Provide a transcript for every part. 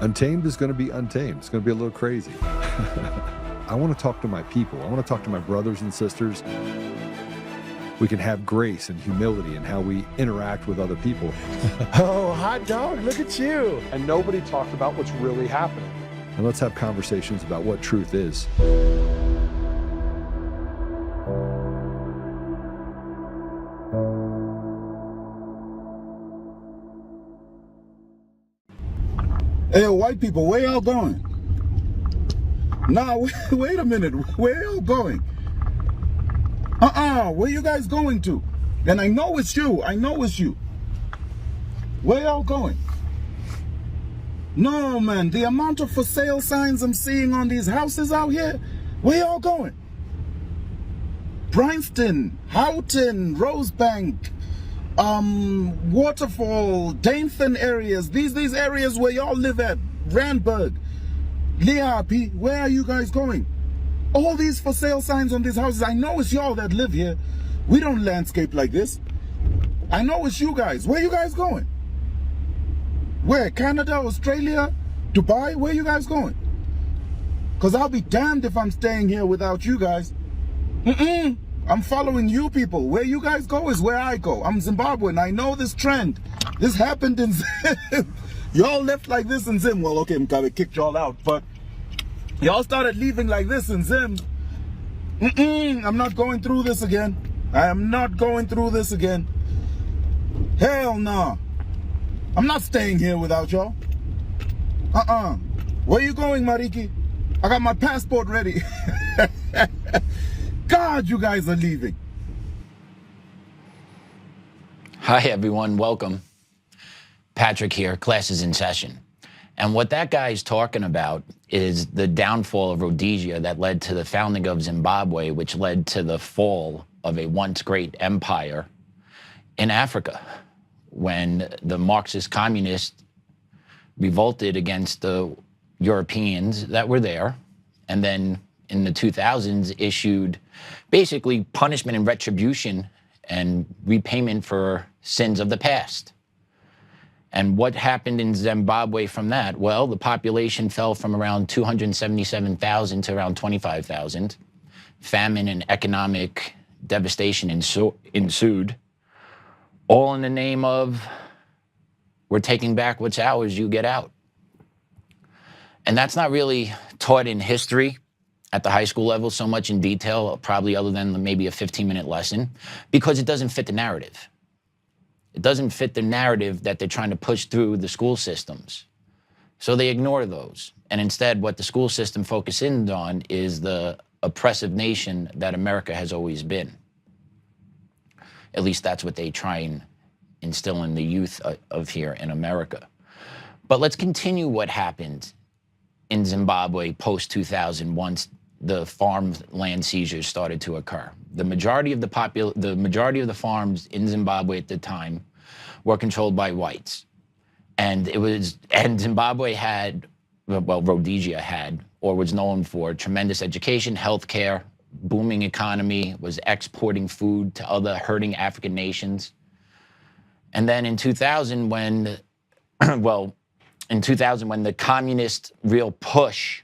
Untamed is going to be untamed. It's going to be a little crazy. I want to talk to my people. I want to talk to my brothers and sisters. We can have grace and humility in how we interact with other people. Oh, hot dog, look at you. And nobody talked about what's really happening. And let's have conversations about what truth is. Hey, white people, where y'all going? Nah, wait a minute. Where y'all going? Where you guys going to? And I know it's you. I know it's you. Where y'all going? No, man. The amount of for sale signs I'm seeing on these houses out here. Where y'all going? Bryanston, Houghton, Rosebank, Waterfall, Dainton areas. These areas where y'all live at. Randburg, Leapi. Where are you guys going? All these for sale signs on these houses. I know it's y'all that live here. We don't landscape like this. I know it's you guys. Where you guys going? Where? Canada, Australia, Dubai? Where you guys going? Because I'll be damned if I'm staying here without you guys. I'm following you people. Where you guys go is where I go. I'm Zimbabwean. I know this trend. This happened in Zim. Y'all left like this in Zim. Well, okay, Mugabe kicked y'all out, but y'all started leaving like this in Zim. I'm not going through this again. I am not going through this again. Hell no. I'm not staying here without y'all. Where you going, Mariki? I got my passport ready. God, you guys are leaving. Hi, everyone. Welcome. Patrick here. Class is in session. And what that guy is talking about is the downfall of Rhodesia that led to the founding of Zimbabwe, which led to the fall of a once great empire in Africa, when the Marxist communists revolted against the Europeans that were there, and then in the 2000s issued basically punishment and retribution and repayment for sins of the past. And what happened in Zimbabwe from that? Well, the population fell from around 277,000 to around 25,000. Famine and economic devastation ensued, all in the name of, we're taking back what's ours, you get out. And that's not really taught in history at the high school level so much in detail, probably other than maybe a 15-minute lesson, because it doesn't fit the narrative. It doesn't fit the narrative that they're trying to push through the school systems. So they ignore those. And instead, what the school system focuses on is the oppressive nation that America has always been. At least that's what they try and instill in the youth of here in America. But let's continue what happened in Zimbabwe post-2000 once the farmland seizures started to occur. The majority of the farms in Zimbabwe at the time were controlled by whites. And Zimbabwe had, well, Rhodesia had, or was known for, tremendous education, healthcare, booming economy, was exporting food to other hurting African nations. And then in 2000, when, when the communist real push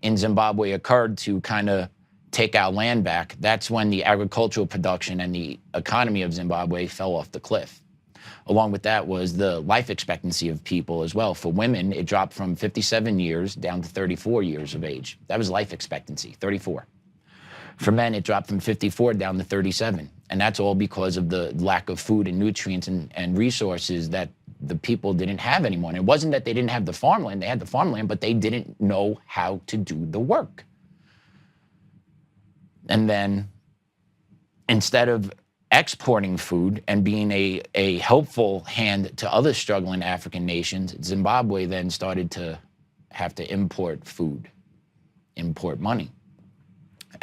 in Zimbabwe occurred to kind of take our land back, that's when the agricultural production and the economy of Zimbabwe fell off the cliff. Along with that was the life expectancy of people as well. For women, it dropped from 57 years down to 34 years of age. That was life expectancy, 34. For men, it dropped from 54 down to 37. And that's all because of the lack of food and nutrients and resources that the people didn't have anymore. And it wasn't that they didn't have the farmland, they had the farmland, but they didn't know how to do the work. And then instead of exporting food and being a helpful hand to other struggling African nations, Zimbabwe then started to have to import food, import money.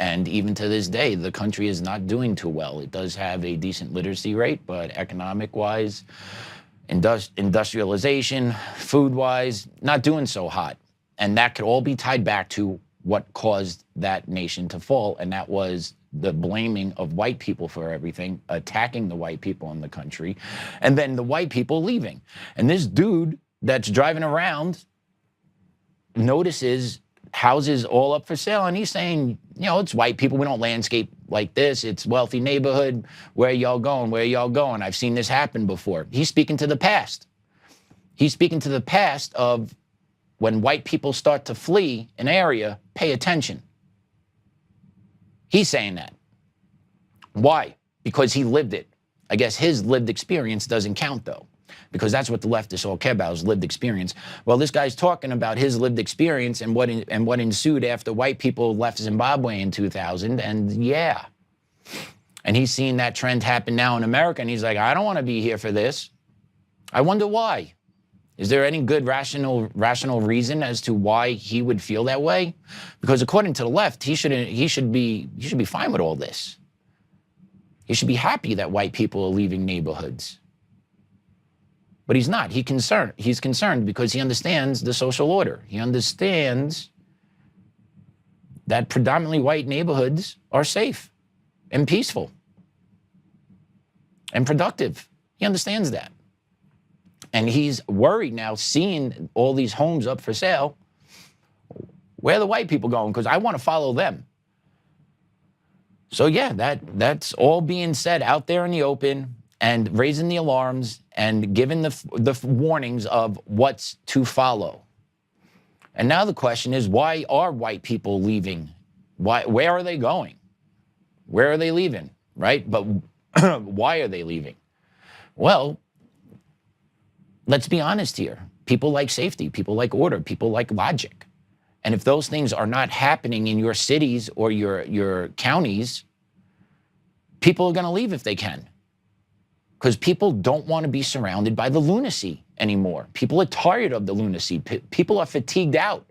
And even to this day, the country is not doing too well. It does have a decent literacy rate, but economic-wise, industrialization, food-wise, not doing so hot. And that could all be tied back to what caused that nation to fall, and that was the blaming of white people for everything, attacking the white people in the country, and then the white people leaving. And this dude that's driving around notices houses all up for sale, and he's saying, you know, it's white people. We don't landscape like this. It's wealthy neighborhood. Where y'all going? Where y'all going? I've seen this happen before. He's speaking to the past. He's speaking to the past of when white people start to flee an area, pay attention. He's saying that. Why? Because he lived it. I guess his lived experience doesn't count, though, because that's what the leftists all care about, is lived experience. Well, this guy's talking about his lived experience and what ensued after white people left Zimbabwe in 2000, and yeah. And he's seen that trend happen now in America, and he's like, I don't want to be here for this. I wonder why. Is there any good rational reason as to why he would feel that way? Because according to the left, he should be fine with all this. He should be happy that white people are leaving neighborhoods. But he's not. He's concerned because he understands the social order. He understands that predominantly white neighborhoods are safe and peaceful and productive. He understands that. And he's worried now, seeing all these homes up for sale. Where are the white people going? Because I want to follow them. So yeah, that's all being said out there in the open and raising the alarms and giving the warnings of what's to follow. And now the question is, why are white people leaving? Where are they going? Where are they leaving, right? But why are they leaving? Well, let's be honest here. People like safety, people like order, people like logic. And if those things are not happening in your cities or your counties, people are going to leave if they can. Because people don't want to be surrounded by the lunacy anymore. People are tired of the lunacy. People are fatigued out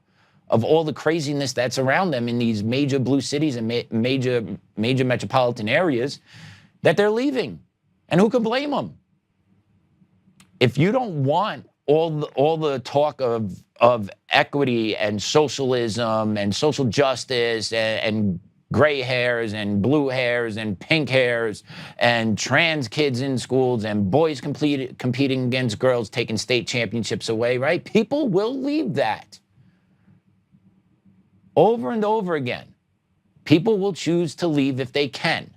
of all the craziness that's around them in these major blue cities and major metropolitan areas, that they're leaving. And who can blame them? If you don't want all the talk of equity and socialism and social justice and gray hairs and blue hairs and pink hairs and trans kids in schools and boys competing against girls taking state championships away, right? People will leave that. Over and over again. People will choose to leave if they can.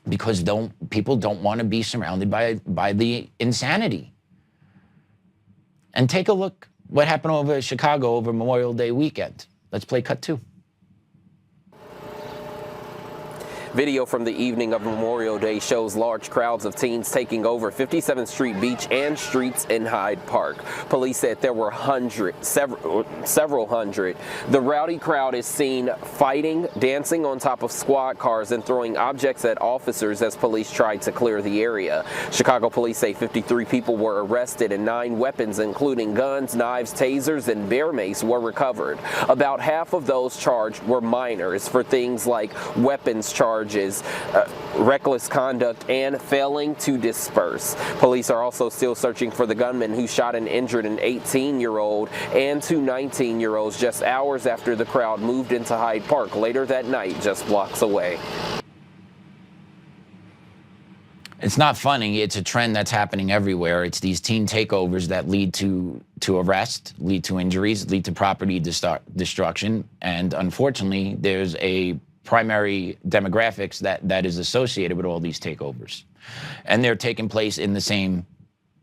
Because people don't want to be surrounded by the insanity. And take a look what happened over Chicago over Memorial Day weekend. Let's play cut 2. Video from the evening of Memorial Day shows large crowds of teens taking over 57th Street Beach and streets in Hyde Park. Police said there were several hundred. The rowdy crowd is seen fighting, dancing on top of squad cars, and throwing objects at officers as police tried to clear the area. Chicago police say 53 people were arrested and 9 weapons, including guns, knives, tasers, and bear mace, were recovered. About half of those charged were minors for things like weapons charges, reckless conduct, and failing to disperse. Police are also still searching for the gunman who shot and injured an 18-year-old and 2 19-year-olds just hours after the crowd moved into Hyde Park later that night, just blocks away. It's not funny. It's a trend that's happening everywhere. It's these teen takeovers that lead to arrest, lead to injuries, lead to property destruction, and unfortunately, there's a primary demographics that is associated with all these takeovers. And they're taking place in the same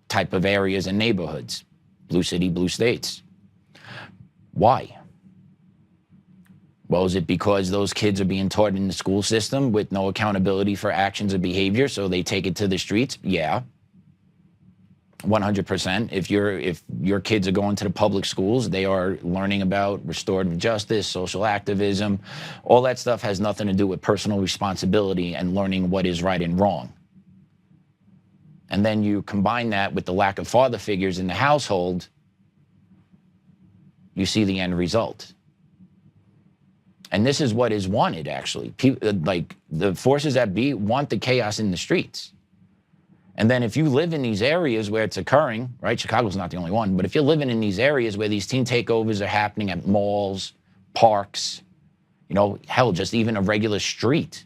type of areas and neighborhoods. Blue city, blue states. Why? Well, is it because those kids are being taught in the school system with no accountability for actions or behavior, so they take it to the streets? Yeah. 100%. If your kids are going to the public schools, they are learning about restorative justice, social activism. All that stuff has nothing to do with personal responsibility and learning what is right and wrong. And then you combine that with the lack of father figures in the household, you see the end result. And this is what is wanted, actually. Like the forces that be want the chaos in the streets. And then if you live in these areas where it's occurring, right? Chicago's not the only one, but if you're living in these areas where these teen takeovers are happening at malls, parks, hell, just even a regular street,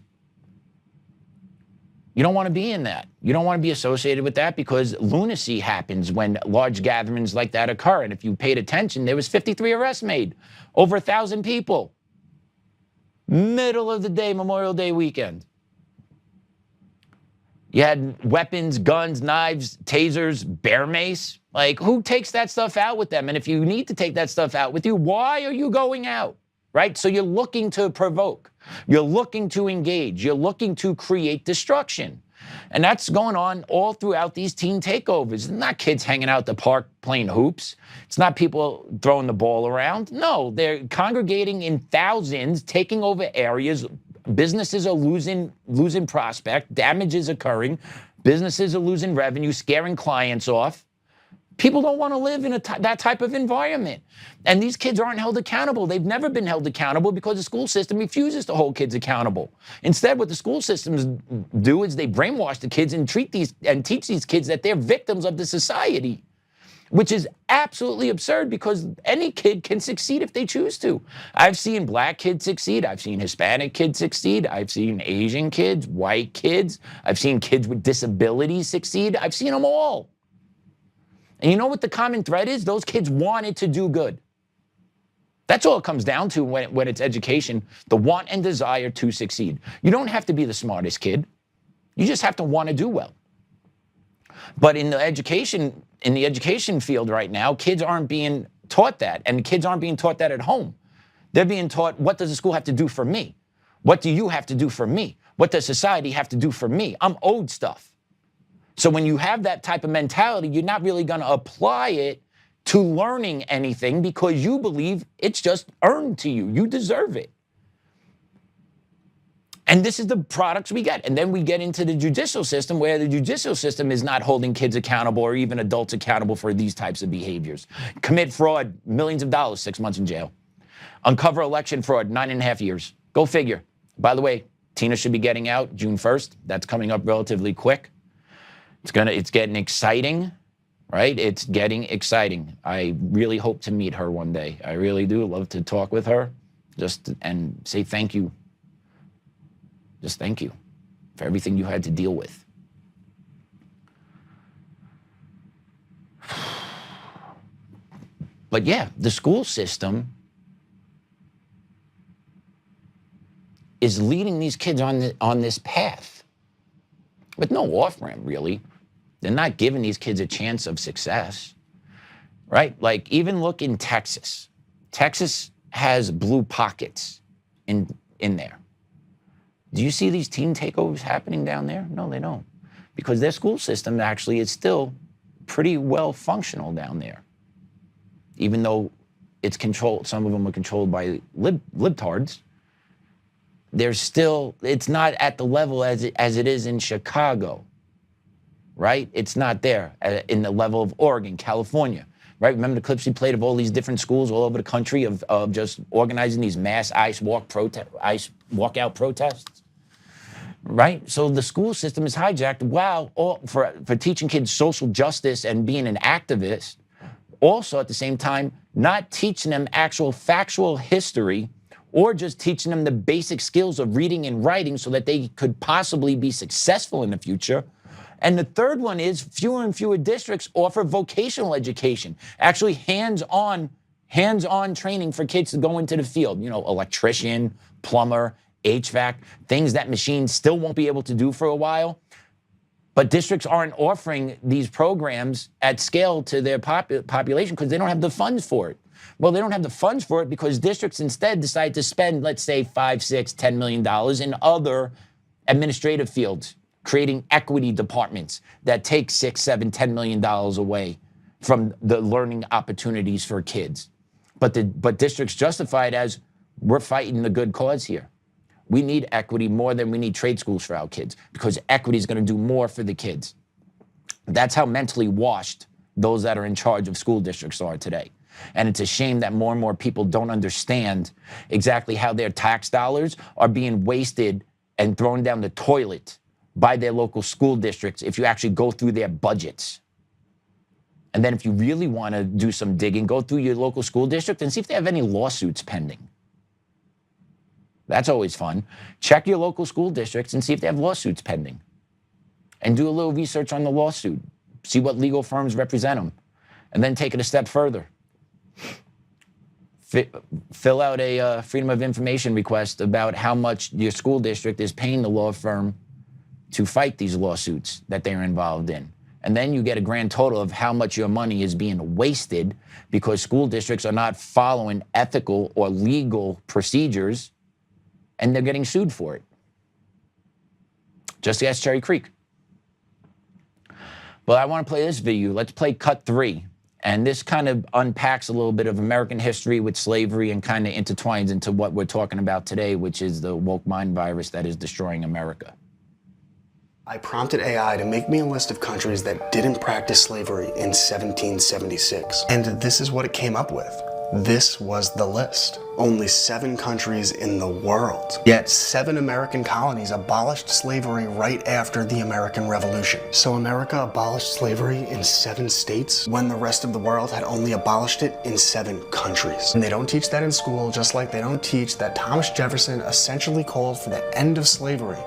You don't want to be in that. You don't want to be associated with that because lunacy happens when large gatherings like that occur. And if you paid attention, there was 53 arrests made, over 1,000 people. Middle of the day, Memorial Day weekend. You had weapons, guns, knives, tasers, bear mace. Like, who takes that stuff out with them? And if you need to take that stuff out with you, why are you going out? Right? So you're looking to provoke. You're looking to engage. You're looking to create destruction. And that's going on all throughout these teen takeovers. It's not kids hanging out at the park playing hoops. It's not people throwing the ball around. No, they're congregating in thousands, taking over areas. Businesses are losing prospect. Damage is occurring. Businesses are losing revenue, scaring clients off. People don't want to live in that type of environment. And these kids aren't held accountable. They've never been held accountable because the school system refuses to hold kids accountable. Instead, what the school systems do is they brainwash the kids and teach these kids that they're victims of the society, which is absolutely absurd because any kid can succeed if they choose to. I've seen black kids succeed. I've seen Hispanic kids succeed. I've seen Asian kids, white kids. I've seen kids with disabilities succeed. I've seen them all. And you know what the common thread is? Those kids wanted to do good. That's all it comes down to when it's education, the want and desire to succeed. You don't have to be the smartest kid. You just have to want to do well. But in the education field right now, kids aren't being taught that, and kids aren't being taught that at home. They're being taught, what does the school have to do for me? What do you have to do for me? What does society have to do for me? I'm owed stuff. So when you have that type of mentality, you're not really going to apply it to learning anything because you believe it's just earned to you. You deserve it. And this is the products we get. And then we get into the judicial system where the judicial system is not holding kids accountable or even adults accountable for these types of behaviors. Commit fraud, millions of dollars, 6 months in jail. Uncover election fraud, 9.5 years. Go figure. By the way, Tina should be getting out June 1st. That's coming up relatively quick. It's getting exciting, right? It's getting exciting. I really hope to meet her one day. I really do love to talk with her and say thank you. Just thank you for everything you had to deal with. But yeah, the school system is leading these kids on this path with no off-ramp, really. They're not giving these kids a chance of success, right? Like, even look in Texas. Texas has blue pockets in there. Do you see these teen takeovers happening down there? No, they don't. Because their school system actually is still pretty well functional down there. Even though it's controlled, some of them are controlled by libtards, it's not at the level as it is in Chicago, right? It's not there in the level of Oregon, California, right? Remember the clips we played of all these different schools all over the country of just organizing these mass ice walkout protests, right? So the school system is hijacked for teaching kids social justice and being an activist. Also, at the same time, not teaching them actual factual history or just teaching them the basic skills of reading and writing so that they could possibly be successful in the future. And the third one is fewer and fewer districts offer vocational education, actually hands-on training for kids to go into the field. You know, electrician, plumber, HVAC, things that machines still won't be able to do for a while. But districts aren't offering these programs at scale to their population because they don't have the funds for it. Well, they don't have the funds for it because districts instead decide to spend, let's say, $5, $6, $10 million in other administrative fields, creating equity departments that take $6, $7, $10 million away from the learning opportunities for kids. But districts justify it as, we're fighting the good cause here. We need equity more than we need trade schools for our kids because equity is going to do more for the kids. That's how mentally washed those that are in charge of school districts are today. And it's a shame that more and more people don't understand exactly how their tax dollars are being wasted and thrown down the toilet by their local school districts if you actually go through their budgets. And then if you really want to do some digging, go through your local school district and see if they have any lawsuits pending. That's always fun. Check your local school districts and see if they have lawsuits pending. and do a little research on the lawsuit. See what legal firms represent them, and then take it a step further. Fill out a Freedom of Information request about how much your school district is paying the law firm to fight these lawsuits that they're involved in. And then you get a grand total of how much your money is being wasted because school districts are not following ethical or legal procedures, and they're getting sued for it. Just ask Cherry Creek. But I want to play this video. Let's play cut 3. And this kind of unpacks a little bit of American history with slavery and kind of intertwines into what we're talking about today, which is the woke mind virus that is destroying America. I prompted AI to make me a list of countries that didn't practice slavery in 1776. And this is what it came up with. This was the list. Only 7 countries in the world. Yet 7 American colonies abolished slavery right after the American Revolution. So America abolished slavery in 7 states when the rest of the world had only abolished it in 7 countries. And they don't teach that in school, just like they don't teach that Thomas Jefferson essentially called for the end of slavery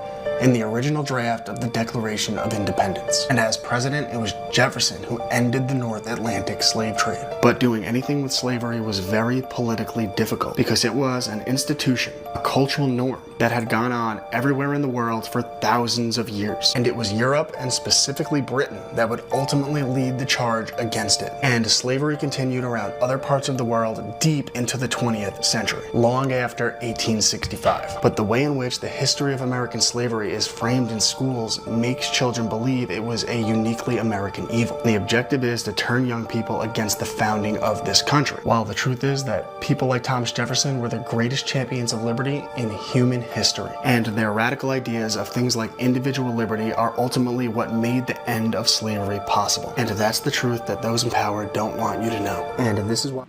in the original draft of the Declaration of Independence. And as president, it was Jefferson who ended the North Atlantic slave trade. But doing anything with slavery was very politically difficult because it was an institution, a cultural norm that had gone on everywhere in the world for thousands of years. And it was Europe, and specifically Britain, that would ultimately lead the charge against it. And slavery continued around other parts of the world deep into the 20th century, long after 1865. But the way in which the history of American slavery is framed in schools makes children believe it was a uniquely American evil. The objective is to turn young people against the founding of this country, while the truth is that people like Thomas Jefferson were the greatest champions of liberty in human history. And their radical ideas of things like individual liberty are ultimately what made the end of slavery possible. And that's the truth that those in power don't want you to know. And this is why...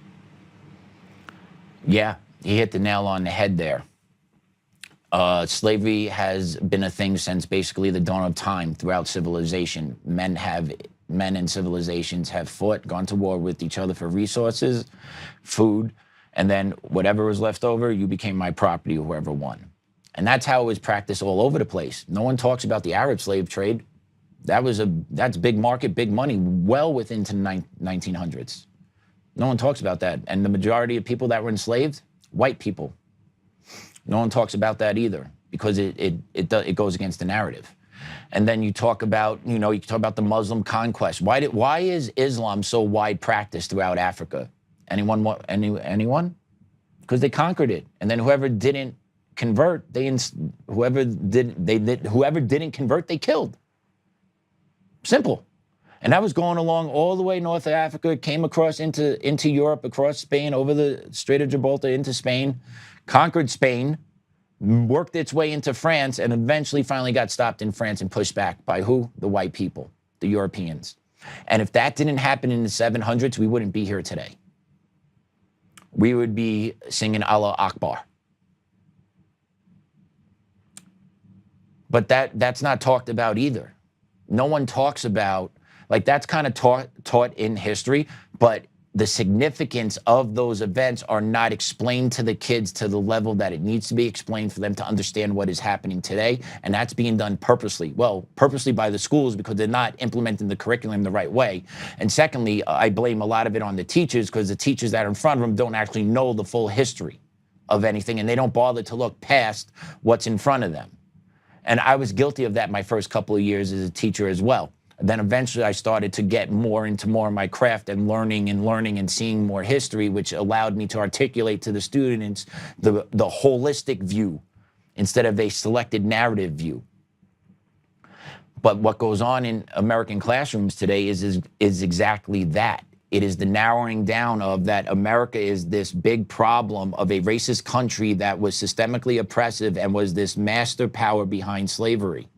Yeah, he hit the nail on the head there. Slavery has been a thing since basically the dawn of time throughout civilization. Men and civilizations have fought, gone to war with each other for resources, food, and then whatever was left over, you became my property, whoever won. And that's how it was practiced all over the place. No one talks about the Arab slave trade. That's big market, big money, well within the 1900s. No one talks about that. And the majority of people that were enslaved, white people. No one talks about that either because it goes against the narrative. And then you talk about, you talk about the Muslim conquest. Why is Islam so wide practiced throughout Africa? Anyone? Because they conquered it. And then whoever didn't convert, whoever didn't convert, they killed. Simple. And that was going along all the way north of Africa, came across into Europe, across Spain, over the Strait of Gibraltar into Spain, conquered Spain, worked its way into France, and eventually finally got stopped in France and pushed back by who? The white people, the Europeans. And if that didn't happen in the 700s, we wouldn't be here today. We would be singing Allah Akbar. But that's not talked about either. No one talks about, that's kind of taught in history, but the significance of those events are not explained to the kids to the level that it needs to be explained for them to understand what is happening today. And that's being done purposely. Well, purposely by the schools because they're not implementing the curriculum the right way. And secondly, I blame a lot of it on the teachers because the teachers that are in front of them don't actually know the full history of anything, and they don't bother to look past what's in front of them. And I was guilty of that my first couple of years as a teacher as well. Then eventually I started to get more into more of my craft and learning and seeing more history, which allowed me to articulate to the students the holistic view instead of a selected narrative view. But what goes on in American classrooms today is exactly that. It is the narrowing down of that America is this big problem of a racist country that was systemically oppressive and was this master power behind slavery.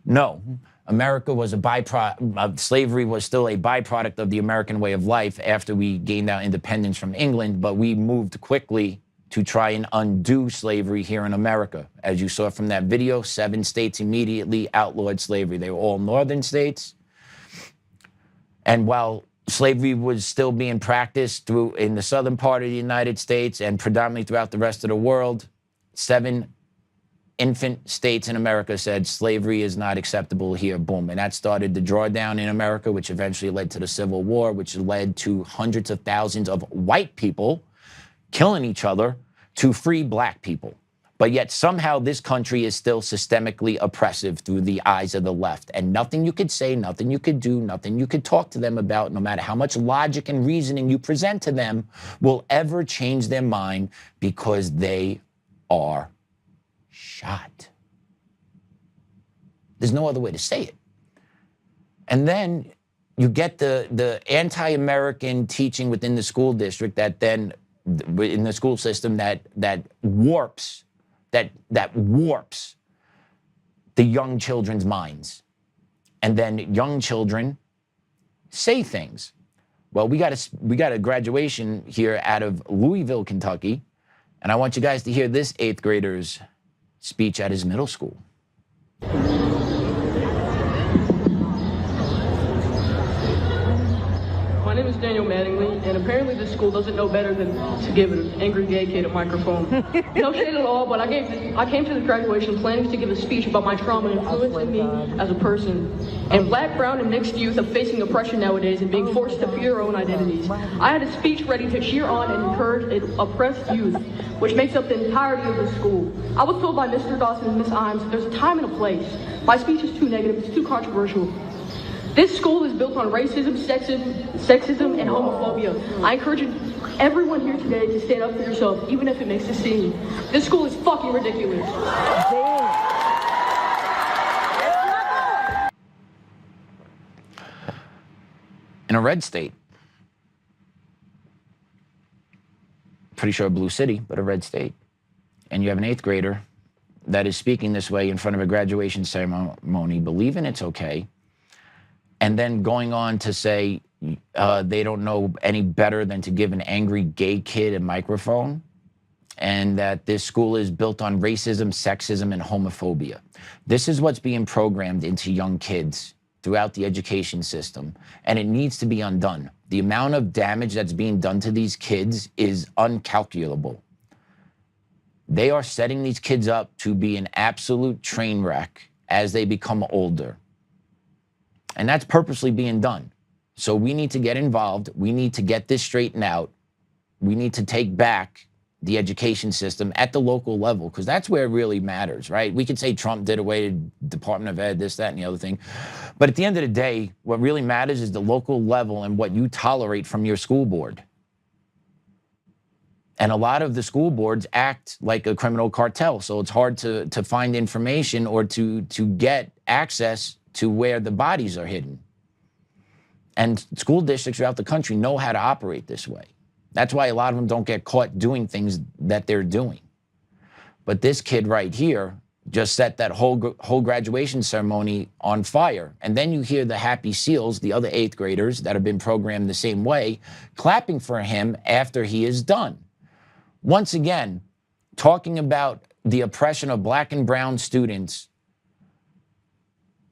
No. America was a byproduct, slavery was still a byproduct of the American way of life after we gained our independence from England, but we moved quickly to try and undo slavery here in America. As you saw from that video, 7 states immediately outlawed slavery. They were all northern states. And while slavery was still being practiced in the southern part of the United States and predominantly throughout the rest of the world, 7 infant states in America said slavery is not acceptable here, boom. And that started the drawdown in America, which eventually led to the Civil War, which led to hundreds of thousands of white people killing each other to free black people. But yet somehow this country is still systemically oppressive through the eyes of the left. And nothing you could say, nothing you could do, nothing you could talk to them about, no matter how much logic and reasoning you present to them, will ever change their mind, because they are shot. There's no other way to say it. And then you get the anti-American teaching within the school district that then, in the school system, that warps the young children's minds. And then young children say things. Well, we got a graduation here out of Louisville, Kentucky, and I want you guys to hear this 8th grader's speech at his middle school. My name is Daniel Mattingly, and apparently this school doesn't know better than to give an angry gay kid a microphone. No shade at all, but I came to the graduation planning to give a speech about my trauma influencing me as a person. And black, brown, and mixed youth are facing oppression nowadays and being forced to fear their own identities. I had a speech ready to cheer on and encourage oppressed youth, which makes up the entirety of the school. I was told by Mr. Dawson and Miss Imes that there's a time and a place. My speech is too negative, it's too controversial. This school is built on racism, sexism, and homophobia. I encourage everyone here today to stand up for yourself, even if it makes a scene. This school is fucking ridiculous. In a red state, pretty sure a blue city, but a red state, and you have an 8th grader that is speaking this way in front of a graduation ceremony, believing it's okay, and then going on to say they don't know any better than to give an angry gay kid a microphone, and that this school is built on racism, sexism, and homophobia. This is what's being programmed into young kids throughout the education system, and it needs to be undone. The amount of damage that's being done to these kids is uncalculable. They are setting these kids up to be an absolute train wreck as they become older. And that's purposely being done. So we need to get involved. We need to get this straightened out. We need to take back the education system at the local level, because that's where it really matters, right? We could say Trump did away with Department of Ed, this, that, and the other thing. But at the end of the day, what really matters is the local level and what you tolerate from your school board. And a lot of the school boards act like a criminal cartel. So it's hard to find information or to get access to where the bodies are hidden. And school districts throughout the country know how to operate this way. That's why a lot of them don't get caught doing things that they're doing. But this kid right here just set that whole graduation ceremony on fire. And then you hear the happy seals, the other 8th graders that have been programmed the same way, clapping for him after he is done. Once again, talking about the oppression of black and brown students.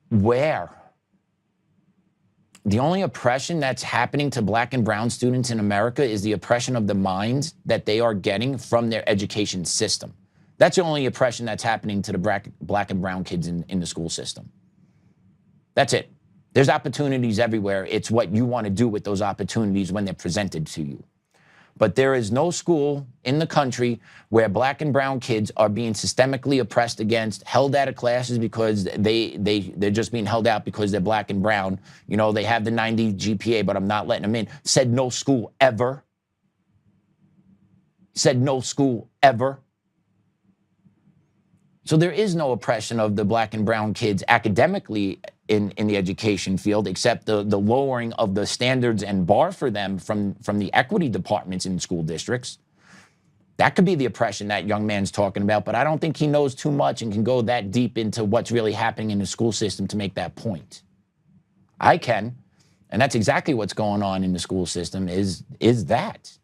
Where? The only oppression that's happening to black and brown students in America is the oppression of the minds that they are getting from their education system. That's the only oppression that's happening to the black and brown kids in the school system. That's it. There's opportunities everywhere. It's what you want to do with those opportunities when they're presented to you. But there is no school in the country where black and brown kids are being systemically oppressed against, held out of classes because they're just being held out because they're black and brown. You know, they have the 90 GPA, but I'm not letting them in. Said no school ever. Said no school ever. So there is no oppression of the black and brown kids academically in the education field, except the lowering of the standards and bar for them from the equity departments in school districts. That could be the oppression that young man's talking about, but I don't think he knows too much and can go that deep into what's really happening in the school system to make that point. I can, and that's exactly what's going on in the school system is that.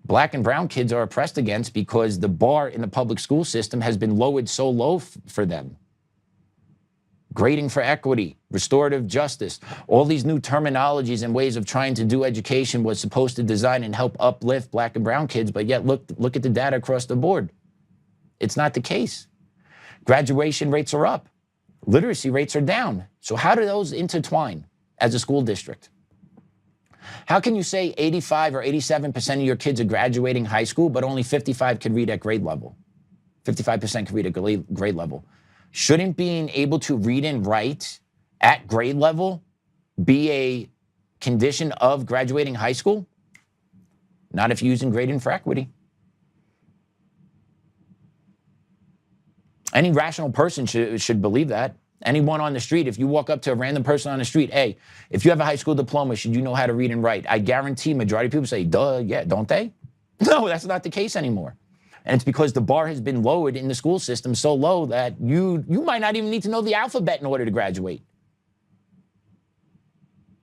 Black and brown kids are oppressed against because the bar in the public school system has been lowered so low for them. Grading for equity, restorative justice, all these new terminologies and ways of trying to do education was supposed to design and help uplift black and brown kids, but yet look at the data across the board. It's not the case. Graduation rates are up. Literacy rates are down. So how do those intertwine as a school district? How can you say 85 or 87% of your kids are graduating high school, but only 55 can read at grade level? 55% can read at grade level. Shouldn't being able to read and write at grade level be a condition of graduating high school? Not if you're using grading for equity. Any rational person should believe that. Anyone on the street, if you walk up to a random person on the street, hey, if you have a high school diploma, should you know how to read and write? I guarantee majority of people say, duh, yeah, don't they? No, that's not the case anymore. And it's because the bar has been lowered in the school system so low that you might not even need to know the alphabet in order to graduate.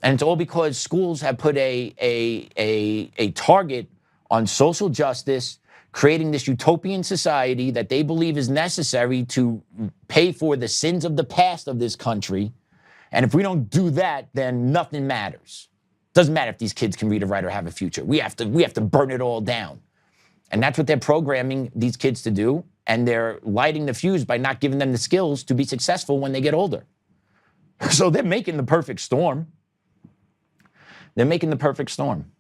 And it's all because schools have put a target on social justice, creating this utopian society that they believe is necessary to pay for the sins of the past of this country. And if we don't do that, then nothing matters. Doesn't matter if these kids can read or write or have a future. We have to burn it all down. And that's what they're programming these kids to do. And they're lighting the fuse by not giving them the skills to be successful when they get older. So they're making the perfect storm. They're making the perfect storm.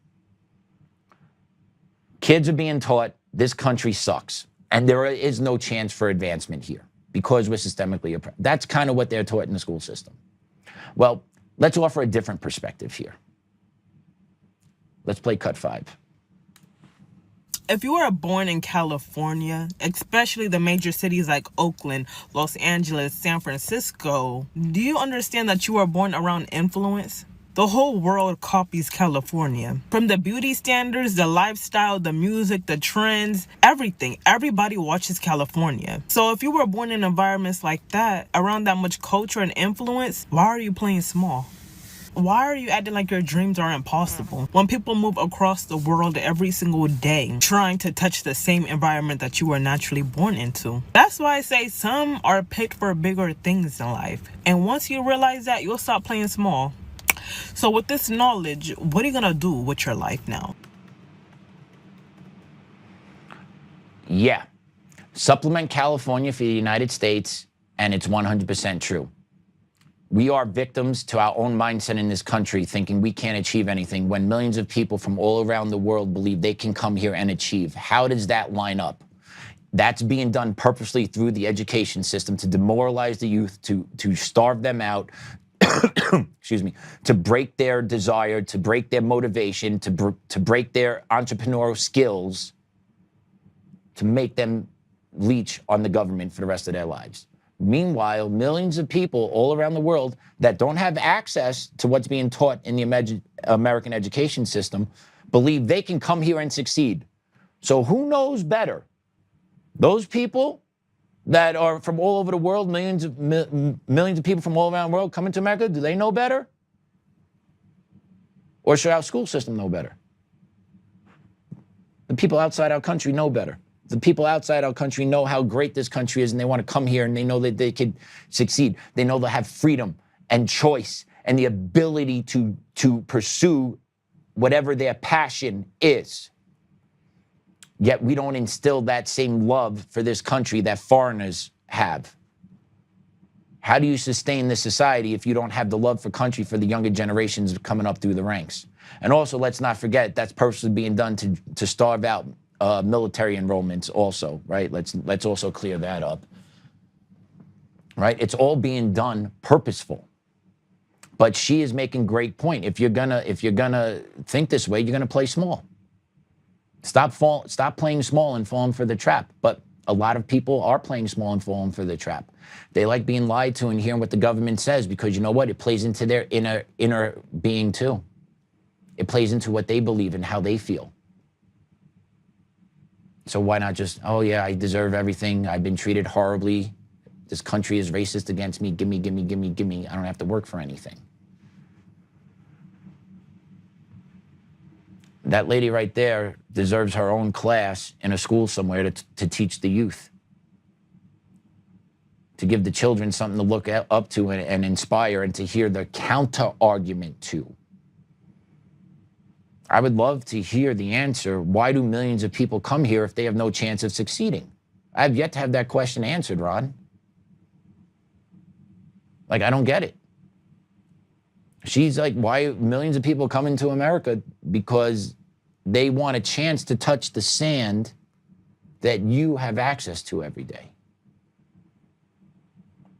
Kids are being taught this country sucks, and there is no chance for advancement here because we're systemically oppressed. That's kind of what they're taught in the school system. Well, let's offer a different perspective here. Let's play cut 5. If you were born in California, especially the major cities like Oakland, Los Angeles, San Francisco, do you understand that you were born around influence? The whole world copies California. From the beauty standards, the lifestyle, the music, the trends, everything. Everybody watches California. So if you were born in environments like that, around that much culture and influence, why are you playing small? Why are you acting like your dreams are impossible when people move across the world every single day trying to touch the same environment that you were naturally born into? That's why I say some are picked for bigger things in life. And once you realize that, you'll stop playing small. So with this knowledge, what are you going to do with your life now? Yeah. Supplement California for the United States, and it's 100% true. We are victims to our own mindset in this country, thinking we can't achieve anything when millions of people from all around the world believe they can come here and achieve. How does that line up? That's being done purposely through the education system to demoralize the youth, to starve them out, excuse me, to break their desire, to break their motivation, to break their entrepreneurial skills, to make them leech on the government for the rest of their lives. Meanwhile, millions of people all around the world that don't have access to what's being taught in the American education system believe they can come here and succeed. So who knows better? Those people that are from all over the world, millions of people from all around the world coming to America, do they know better? Or should our school system know better? The people outside our country know better. The people outside our country know how great this country is, and they want to come here, and they know that they could succeed. They know they'll have freedom and choice and the ability to pursue whatever their passion is. Yet we don't instill that same love for this country that foreigners have. How do you sustain this society if you don't have the love for country for the younger generations coming up through the ranks? And also, let's not forget, that's purposely being done to starve out military enrollments also, right? Let's also clear that up, right? It's all being done purposeful. But she is making great point. If you're gonna think this way, you're gonna play small. Stop playing small and falling for the trap. But a lot of people are playing small and falling for the trap. They like being lied to and hearing what the government says because you know what? It plays into their inner being too. It plays into what they believe and how they feel. So why not just, oh yeah, I deserve everything. I've been treated horribly. This country is racist against me. Gimme, gimme, gimme, gimme. I don't have to work for anything. That lady right there deserves her own class in a school somewhere to teach the youth. To give the children something to look up to and inspire and to hear the counter argument to. I would love to hear the answer. Why do millions of people come here if they have no chance of succeeding? I have yet to have that question answered, Ron. Like, I don't get it. She's like, why millions of people coming to America? Because they want a chance to touch the sand that you have access to every day.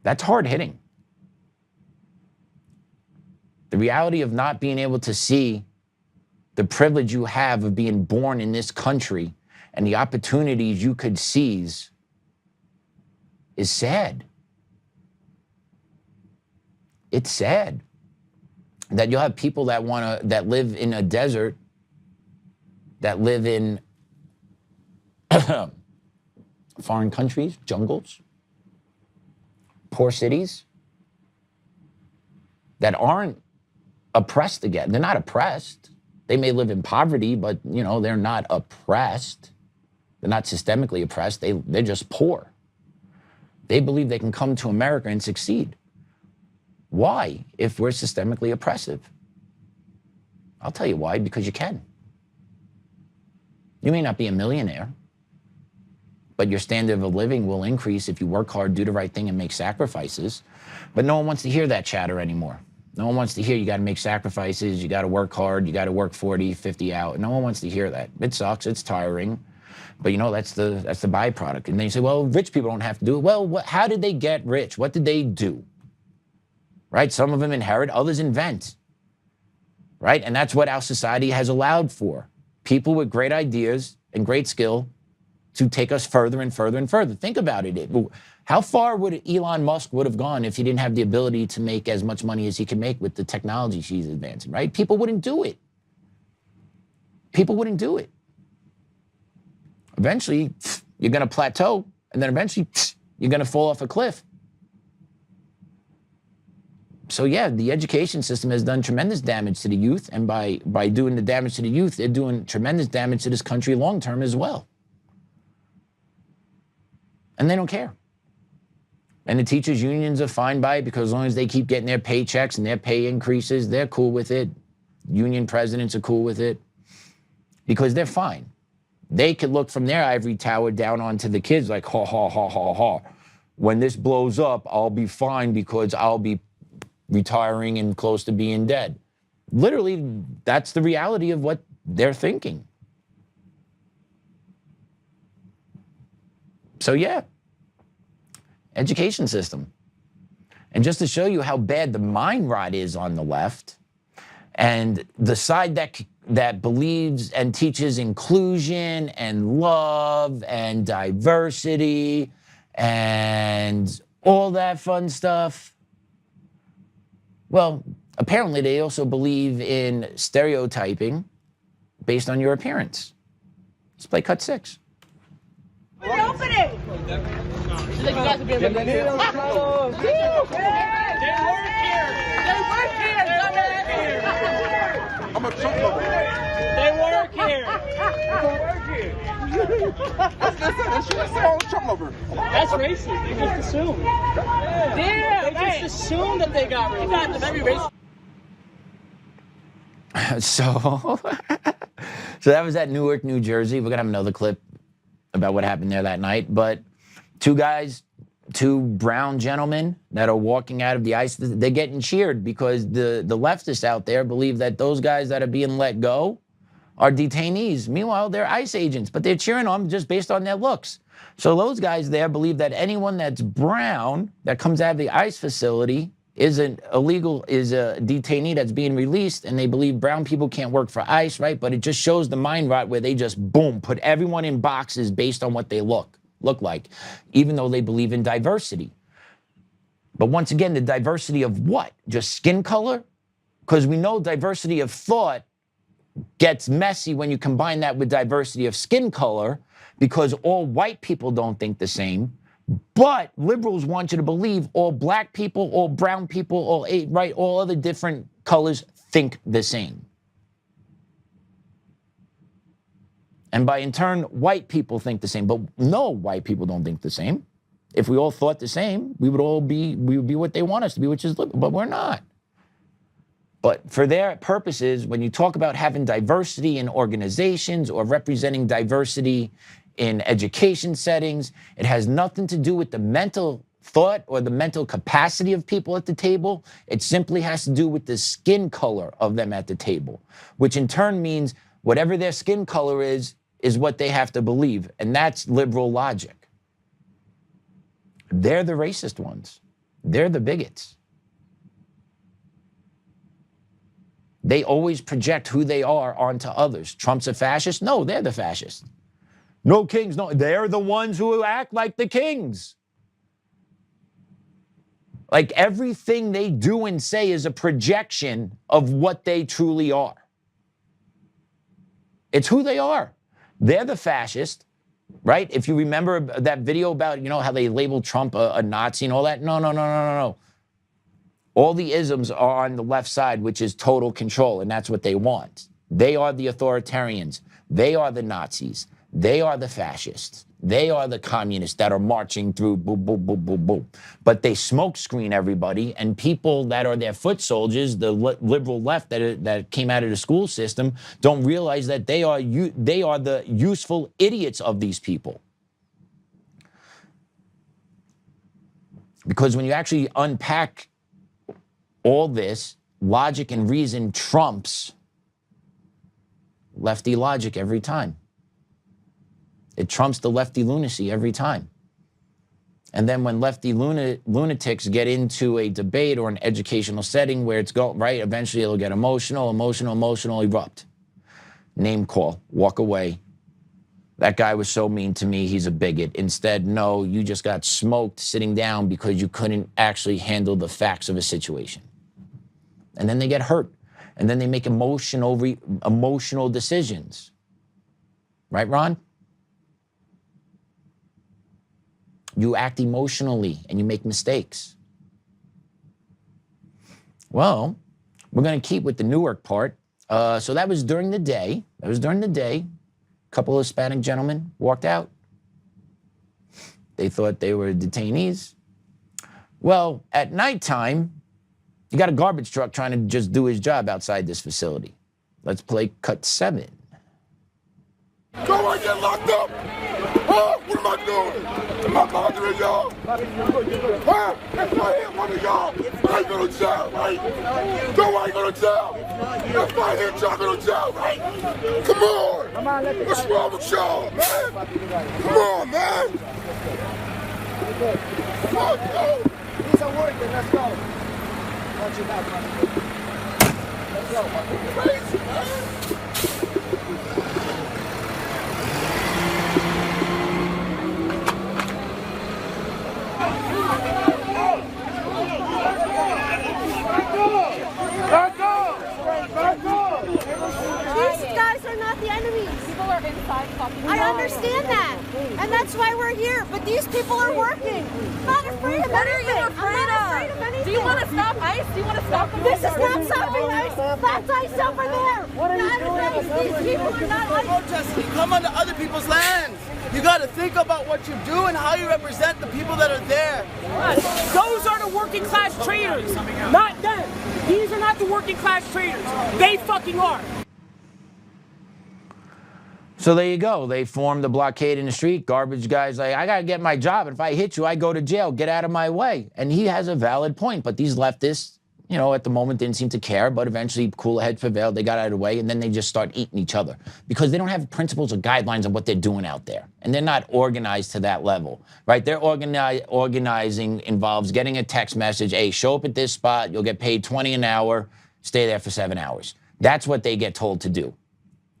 That's hard hitting. The reality of not being able to see the privilege you have of being born in this country and the opportunities you could seize is sad. It's sad that you'll have people that that live in a desert, that live in foreign countries, jungles, poor cities, that aren't oppressed again. They're not oppressed. They may live in poverty, but they're not oppressed. They're not systemically oppressed. They're just poor. They believe they can come to America and succeed. Why, if we're systemically oppressive? I'll tell you why, because you can. You may not be a millionaire, but your standard of living will increase if you work hard, do the right thing, and make sacrifices. But no one wants to hear that chatter anymore. No one wants to hear you got to make sacrifices, you got to work hard, you got to work 40, 50 out. No one wants to hear that. It sucks, it's tiring. But that's the byproduct. And then you say, well, rich people don't have to do it. Well, how did they get rich? What did they do? Right? Some of them inherit, others invent. Right? And that's what our society has allowed for. People with great ideas and great skill to take us further and further and further. Think about it. How far would Elon Musk would have gone if he didn't have the ability to make as much money as he can make with the technology she's advancing, right? People wouldn't do it. People wouldn't do it. Eventually, you're going to plateau, and then eventually, you're going to fall off a cliff. So yeah, the education system has done tremendous damage to the youth, and by doing the damage to the youth, they're doing tremendous damage to this country long term as well. And they don't care. And the teachers' unions are fine by it, because as long as they keep getting their paychecks and their pay increases, they're cool with it. Union presidents are cool with it, because they're fine. They could look from their ivory tower down onto the kids like, ha, ha, ha, ha, ha. When this blows up, I'll be fine because I'll be retiring and close to being dead. Literally, that's the reality of what they're thinking. So yeah, education system. And just to show you how bad the mind rot is on the left, and the side that believes and teaches inclusion and love and diversity and all that fun stuff, well, apparently they also believe in stereotyping based on your appearance. Let's play cut 6. Open it! I'm a Trump lover. They work here. That's all Trump lover. That's racist. They just assume. Damn, they just assume that they got racist. That's very racist. So that was at Newark, New Jersey. We're gonna have another clip about what happened there that night. But two brown gentlemen that are walking out of the ICE, they're getting cheered because the leftists out there believe that those guys that are being let go are detainees. Meanwhile, they're ICE agents, but they're cheering on them just based on their looks. So those guys there believe that anyone that's brown that comes out of the ICE facility is a detainee that's being released, and they believe brown people can't work for ICE, right? But it just shows the mind rot where they just, boom, put everyone in boxes based on what they look like, even though they believe in diversity. But once again, the diversity of what? Just skin color? Because we know diversity of thought gets messy when you combine that with diversity of skin color, because all white people don't think the same. But liberals want you to believe all black people, all brown people, all other different colors think the same. And by in turn, white people think the same. But no, white people don't think the same. If we all thought the same, we would be what they want us to be, which is liberal, but we're not. But for their purposes, when you talk about having diversity in organizations or representing diversity in education settings. It has nothing to do with the mental thought or the mental capacity of people at the table. It simply has to do with the skin color of them at the table, which in turn means whatever their skin color is what they have to believe. And that's liberal logic. They're the racist ones. They're the bigots. They always project who they are onto others. Trump's a fascist? No, they're the fascists. No kings, no, they're the ones who act like the kings. Like everything they do and say is a projection of what they truly are. It's who they are. They're the fascist, right? If you remember that video about, you know, how they labeled Trump a Nazi and all that. No. All the isms are on the left side, which is total control, and that's what they want. They are the authoritarians. They are the Nazis. They are the fascists. They are the communists that are marching through, boom, boom, boom, boom, boom. But they smokescreen everybody, and people that are their foot soldiers, the liberal left that came out of the school system, don't realize that they are the useful idiots of these people. Because when you actually unpack all this, logic and reason trumps lefty logic every time. It trumps the lefty lunacy every time. And then when lefty lunatics get into a debate or an educational setting where it's right, eventually it'll get emotional, erupt. Name call, walk away. That guy was so mean to me, he's a bigot. Instead, no, you just got smoked sitting down because you couldn't actually handle the facts of a situation. And then they get hurt. And then they make emotional decisions. Right, Ron? You act emotionally and you make mistakes. Well, we're going to keep with the Newark part. So that was during the day. A couple of Hispanic gentlemen walked out. They thought they were detainees. Well, at nighttime, you got a garbage truck trying to just do his job outside this facility. Let's play cut 7. Go and get locked up! Huh? What am I doing? Am I bothering y'all? Huh? If I hit one of y'all, I ain't go to jail, right? No, I ain't go to jail. If I hit y'all, I go to jail, right? Come on! What's wrong with y'all, man? Come on, man! Fuck, yo! These are working, let's go. Watch your back, man. Let's go. Crazy, man! These guys are not the enemies. People are inside fucking. I understand that. And that's why we're here. But these people are working. I'm not afraid of anything. What are you afraid of? Do you want to stop ICE? Do you want to stop them? This is not stopping ICE. That's ICE over there. What are you doing? These people are not ICE. Protesting. Come onto other people's lands. You got to think about what you do and how you represent the people that are there. Those are the working class traders, not them. These are not the working class traders. They fucking are. So there you go. They formed a blockade in the street. Garbage guy's like, I got to get my job. If I hit you, I go to jail. Get out of my way. And he has a valid point. But these leftists, you know, at the moment didn't seem to care. But eventually, cooler heads prevailed. They got out of the way. And then they just start eating each other because they don't have principles or guidelines of what they're doing out there. And they're not organized to that level, right? Their organizing involves getting a text message. Hey, show up at this spot. You'll get paid $20 an hour. Stay there for 7 hours. That's what they get told to do.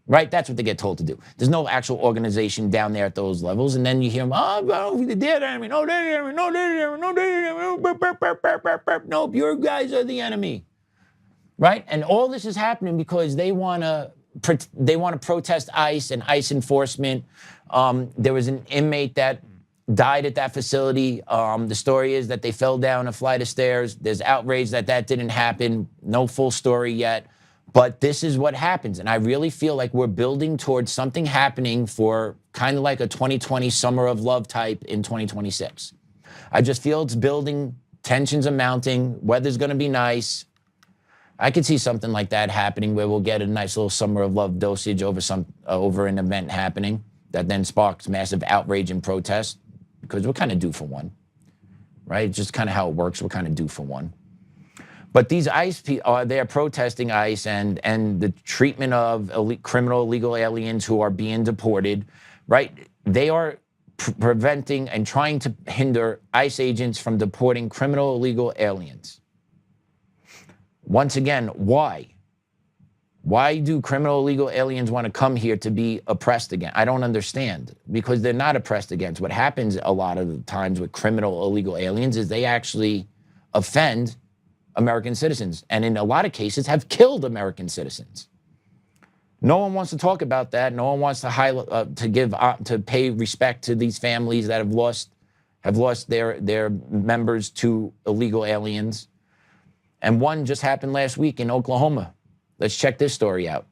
Right? That's what they get told to do. There's no actual organization down there at those levels. And then you hear them, oh, they're the enemy. No, they're the enemy. No, they're the enemy. No, they're the enemy. Nope, your guys are the enemy. Right? And all this is happening because they want to protest ICE and ICE enforcement. There was an inmate that died at that facility. The story is that they fell down a flight of stairs. There's outrage that didn't happen. No full story yet. But this is what happens. And I really feel like we're building towards something happening for kind of like a 2020 summer of love type in 2026. I just feel it's building, tensions are mounting, weather's gonna be nice. I could see something like that happening where we'll get a nice little summer of love dosage over an event happening. that then sparks massive outrage and protest, because we're kind of due for one, right? It's just kind of how it works. We're kind of due for one. But these ICE people, they're protesting ICE and the treatment of criminal illegal aliens who are being deported, right? They are preventing and trying to hinder ICE agents from deporting criminal illegal aliens. Once again, why? Why do criminal illegal aliens want to come here to be oppressed again? I don't understand, because they're not oppressed against. What happens a lot of the times with criminal illegal aliens is they actually offend American citizens, and in a lot of cases have killed American citizens. No one wants to talk about that. No one wants to highlight, to pay respect to these families that have lost their members to illegal aliens. And one just happened last week in Oklahoma. Let's check this story out.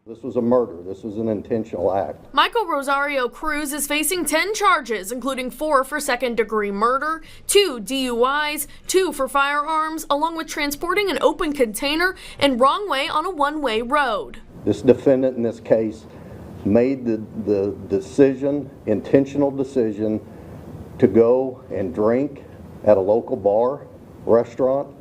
This was a murder. This was an intentional act. Michael Rosario Cruz is facing 10 charges, including 4 for second-degree murder, 2 DUIs, 2 for firearms, along with transporting an open container and wrong way on a one-way road. This defendant in this case made the decision, intentional decision, to go and drink at a local bar, restaurant,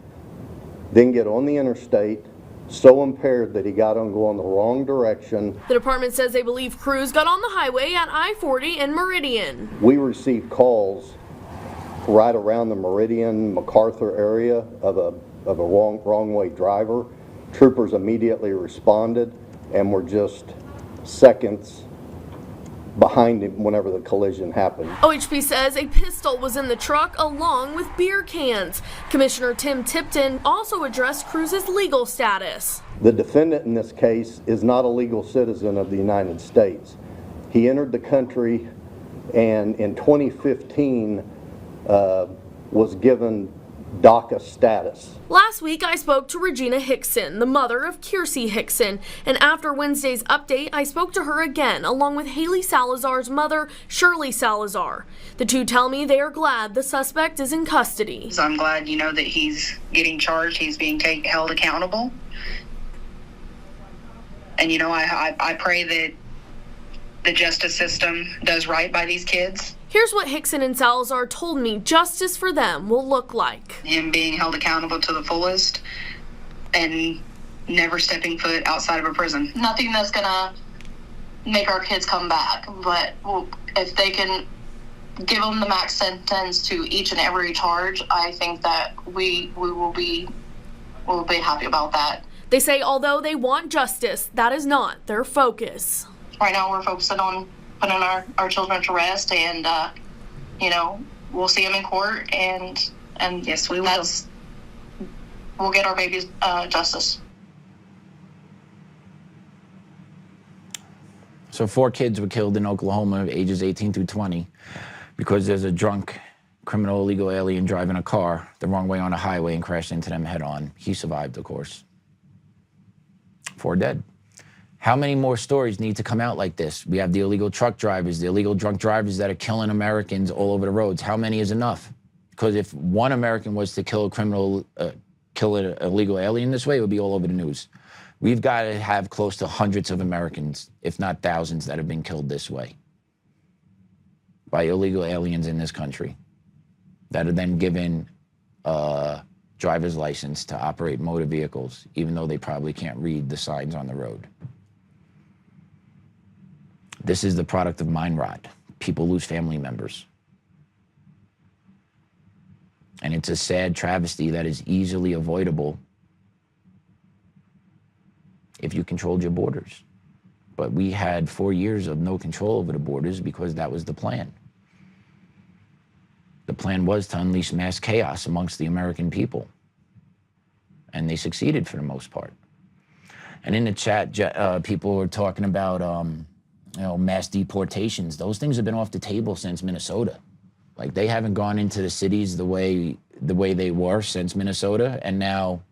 then get on the interstate, so impaired that he got on going the wrong direction. The department says they believe Cruz got on the highway at I-40 in Meridian. We received calls right around the Meridian, MacArthur area of a wrong way driver. Troopers immediately responded and were just seconds behind him whenever the collision happened. OHP says a pistol was in the truck along with beer cans. Commissioner Tim Tipton also addressed Cruz's legal status. The defendant in this case is not a legal citizen of the United States. He entered the country and in 2015 was given DACA status. Last week, I spoke to Regina Hickson, the mother of Kiersey Hickson, and after Wednesday's update, I spoke to her again, along with Haley Salazar's mother, Shirley Salazar. The two tell me they are glad the suspect is in custody. So I'm glad, that he's getting charged, he's being held accountable. And, I pray that the justice system does right by these kids. Here's what Hickson and Salazar told me justice for them will look like. Him being held accountable to the fullest and never stepping foot outside of a prison. Nothing that's gonna make our kids come back, but if they can give them the max sentence to each and every charge, I think that we will be happy about that. They say although they want justice, that is not their focus. Right now we're focusing on putting our children to rest, and we'll see them in court, and yes, we will. We'll get our babies justice. So 4 kids were killed in Oklahoma, ages 18 through 20, because there's a drunk criminal illegal alien driving a car the wrong way on a highway and crashed into them head on. He survived, of course. 4 dead. How many more stories need to come out like this? We have the illegal truck drivers, the illegal drunk drivers that are killing Americans all over the roads. How many is enough? Because if one American was to kill an illegal alien this way, it would be all over the news. We've got to have close to hundreds of Americans, if not thousands, that have been killed this way by illegal aliens in this country that are then given a driver's license to operate motor vehicles, even though they probably can't read the signs on the road. This is the product of mind rot. People lose family members. And it's a sad travesty that is easily avoidable if you controlled your borders. But we had 4 years of no control over the borders because that was the plan. The plan was to unleash mass chaos amongst the American people. And they succeeded for the most part. And in the chat, people were talking about mass deportations. Those things have been off the table since Minnesota. Like, they haven't gone into the cities the way they were since Minnesota. And now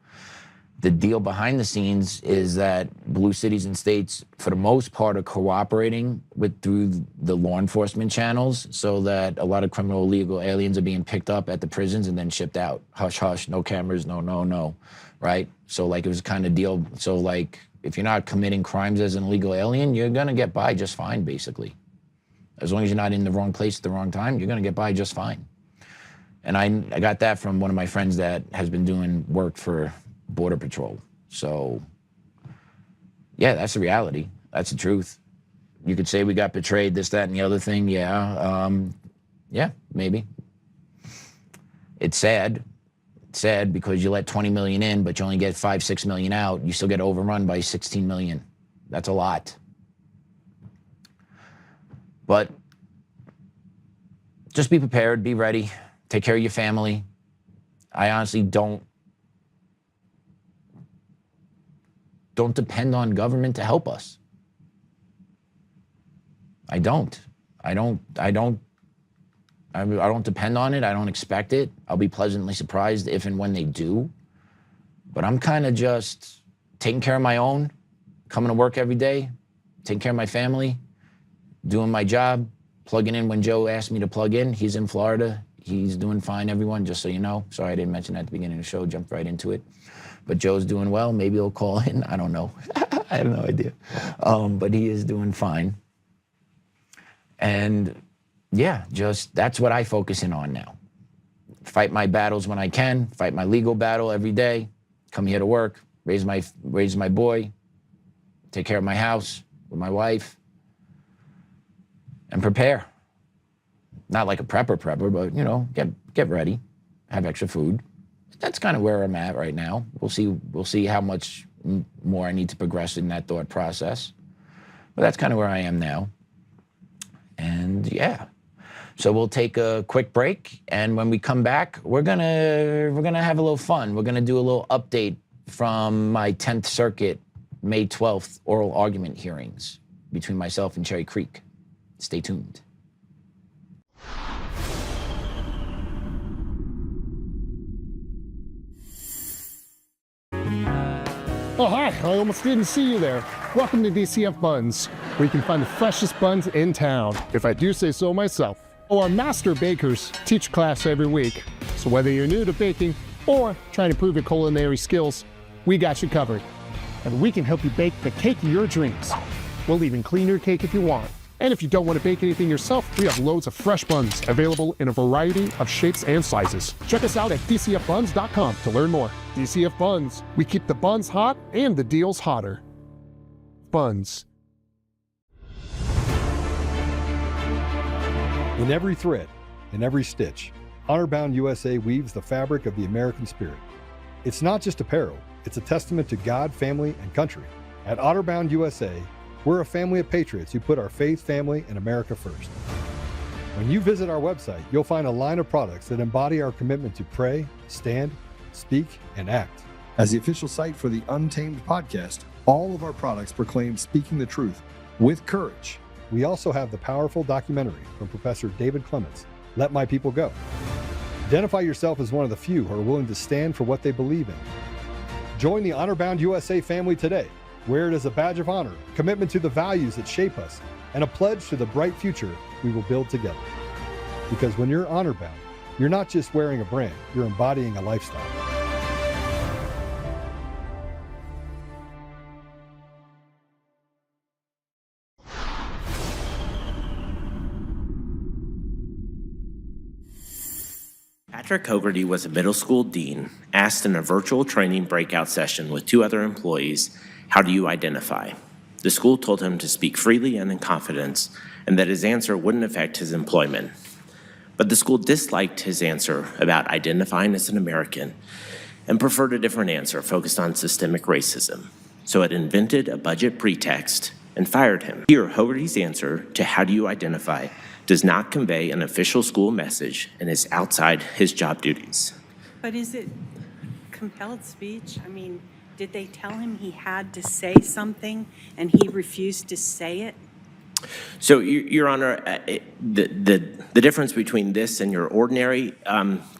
the deal behind the scenes is that blue cities and states, for the most part, are cooperating through the law enforcement channels, so that a lot of criminal illegal aliens are being picked up at the prisons and then shipped out. Hush, hush, no cameras, no, right? So like it was kind of deal. So like if you're not committing crimes as an illegal alien, you're gonna get by just fine, basically. As long as you're not in the wrong place at the wrong time, you're gonna get by just fine. And I got that from one of my friends that has been doing work for Border Patrol. So yeah, that's the reality. That's the truth. You could say we got betrayed, this, that, and the other thing. Yeah, yeah, maybe. It's sad. It's sad because you let 20 million in, but you only get 5-6 million out. You still get overrun by 16 million. That's a lot. But just be prepared, be ready, take care of your family. I honestly don't depend on government to help us. I don't depend on it. I don't expect it. I'll be pleasantly surprised if and when they do. But I'm kind of just taking care of my own, coming to work every day, taking care of my family, doing my job, plugging in when Joe asked me to plug in. He's in Florida. He's doing fine, everyone, just so you know. Sorry I didn't mention that at the beginning of the show, jumped right into it. But Joe's doing well. Maybe he'll call in. I don't know. I have no idea. But he is doing fine. And yeah, just that's what I focus in on now. Fight my battles when I can, fight my legal battle every day, come here to work, raise my boy, take care of my house with my wife, and prepare. Not like a prepper, but you know, get ready, have extra food. That's kind of where I'm at right now. We'll see how much more I need to progress in that thought process. But that's kind of where I am now. And yeah. So we'll take a quick break, and when we come back, we're gonna have a little fun. We're gonna do a little update from my 10th Circuit May 12th oral argument hearings between myself and Cherry Creek. Stay tuned. Oh, hi. I almost didn't see you there. Welcome to DCF Buns, where you can find the freshest buns in town, if I do say so myself. Our master bakers teach class every week, so whether you're new to baking or trying to improve your culinary skills, we got you covered. And we can help you bake the cake of your dreams. We'll even clean your cake if you want. And if you don't want to bake anything yourself, we have loads of fresh buns available in a variety of shapes and sizes. Check us out at dcfbuns.com to learn more. DCF Buns, we keep the buns hot and the deals hotter. Buns. In every thread, in every stitch, Honor-Bound USA weaves the fabric of the American spirit. It's not just apparel, it's a testament to God, family, and country. At Honor-Bound USA, we're a family of patriots who put our faith, family, and America first. When you visit our website, you'll find a line of products that embody our commitment to pray, stand, speak, and act. As the official site for the Untamed podcast, all of our products proclaim speaking the truth with courage. We also have the powerful documentary from Professor David Clements, Let My People Go. Identify yourself as one of the few who are willing to stand for what they believe in. Join the Honor-Bound USA family today. Wear it as a badge of honor, commitment to the values that shape us, and a pledge to the bright future we will build together. Because when you're honor-bound, you're not just wearing a brand, you're embodying a lifestyle. Patrick Hogarty was a middle school dean, asked in a virtual training breakout session with 2 other employees, "How do you identify?" The school told him to speak freely and in confidence, and that his answer wouldn't affect his employment. But the school disliked his answer about identifying as an American and preferred a different answer focused on systemic racism. So it invented a budget pretext and fired him. Here, Hogarty's answer to "How do you identify?" does not convey an official school message and is outside his job duties. But is it compelled speech? I mean, did they tell him he had to say something and he refused to say it? So, Your Honor, the difference between this and your ordinary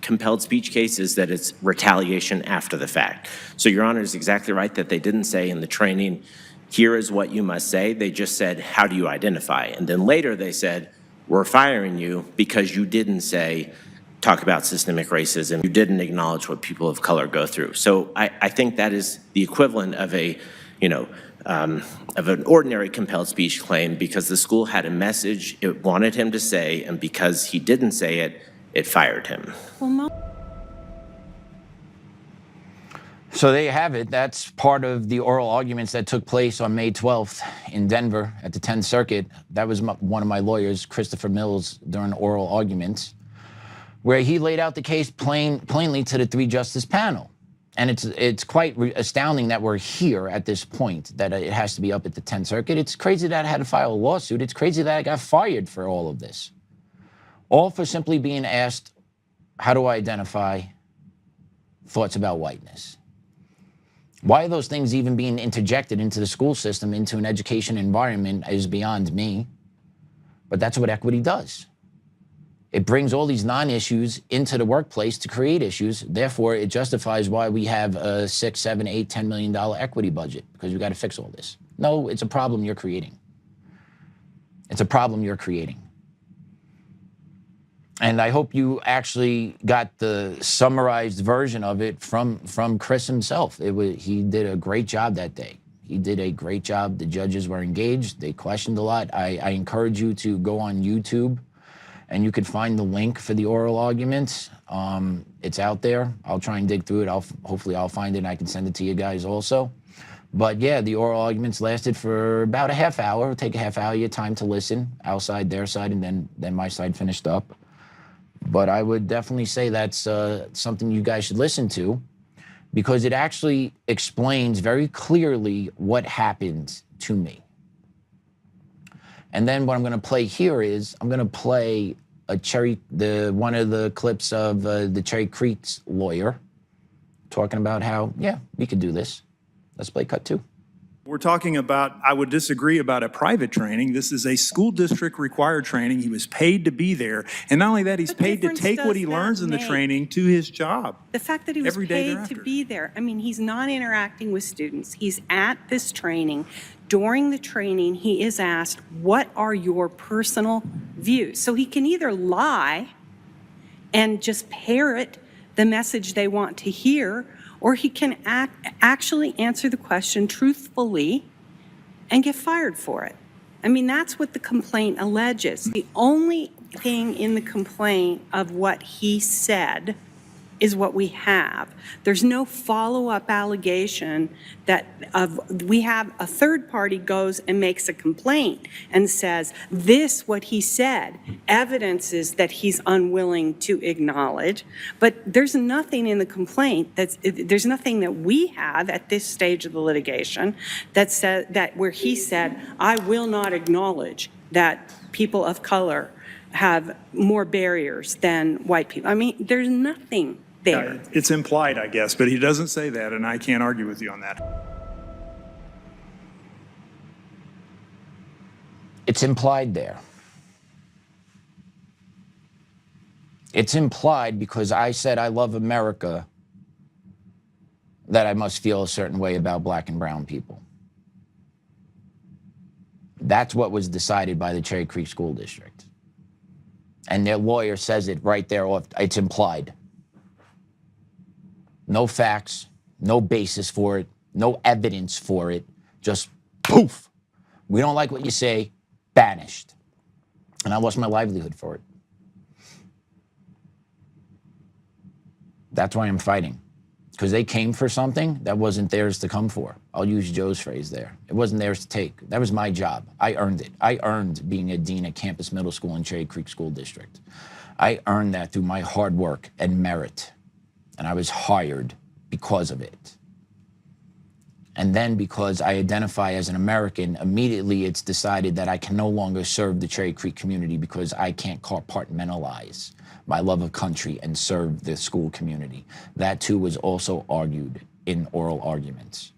compelled speech case is that it's retaliation after the fact. So Your Honor is exactly right that they didn't say in the training, here is what you must say. They just said, how do you identify? And then later they said, we're firing you because you didn't say, talk about systemic racism. You didn't acknowledge what people of color go through. So I think that is the equivalent of a, of an ordinary compelled speech claim, because the school had a message it wanted him to say, and because he didn't say it, it fired him. So there you have it. That's part of the oral arguments that took place on May 12th in Denver at the 10th Circuit. That was one of my lawyers, Christopher Mills, during oral arguments, where he laid out the case plainly to the three-justice panel. And it's quite astounding that we're here at this point, that it has to be up at the 10th Circuit. It's crazy that I had to file a lawsuit. It's crazy that I got fired for all of this. All for simply being asked, how do I identify thoughts about whiteness? Why are those things even being interjected into the school system, into an education environment, is beyond me. But that's what equity does. It brings all these non-issues into the workplace to create issues. Therefore, it justifies why we have a $6, $7, $8, $10 million equity budget, because we've got to fix all this. No, it's a problem you're creating. It's a problem you're creating. And I hope you actually got the summarized version of it from Chris himself. He did a great job that day. He did a great job. The judges were engaged. They questioned a lot. I encourage you to go on YouTube, and you could find the link for the oral arguments. It's out there. I'll try and dig through it. Hopefully I'll find it and I can send it to you guys also. But yeah, the oral arguments lasted for about a half hour. It'll take a half hour of your time to listen, our side, their side, and then my side finished up. But I would definitely say that's something you guys should listen to, because it actually explains very clearly what happened to me. And then what I'm going to play here is I'm going to play one of the clips of the Cherry Creek's lawyer talking about how, yeah, we could do this. Let's play cut 2. We're talking about, I would disagree about a private training. This is a school district required training. He was paid to be there. And not only that, he's paid to take what he learns in the training to his job. The fact that he was paid to be there. I mean, he's not interacting with students. He's at this training. During the training, he is asked, what are your personal views? So he can either lie and just parrot the message they want to hear, or he can actually answer the question truthfully and get fired for it. I mean, that's what the complaint alleges. The only thing in the complaint of what he said is what we have. There's no follow-up allegation that we have a third party goes and makes a complaint and says, this, what he said, evidences that he's unwilling to acknowledge. But there's nothing in the complaint there's nothing that we have at this stage of the litigation that says that where he said, I will not acknowledge that people of color have more barriers than white people. I mean, there's nothing there. It's implied, I guess, but he doesn't say that, and I can't argue with you on that. It's implied there. It's implied because I said I love America, that I must feel a certain way about black and brown people. That's what was decided by the Cherry Creek School District. And their lawyer says it right there, it's implied. No facts, no basis for it, no evidence for it, just poof. We don't like what you say, banished. And I lost my livelihood for it. That's why I'm fighting. Because they came for something that wasn't theirs to come for. I'll use Joe's phrase there. It wasn't theirs to take. That was my job. I earned it. I earned being a dean at Campus Middle School in Cherry Creek School District. I earned that through my hard work and merit. And I was hired because of it. And then because I identify as an American, immediately it's decided that I can no longer serve the Cherry Creek community because I can't compartmentalize my love of country and serve the school community. That too was also argued in oral arguments.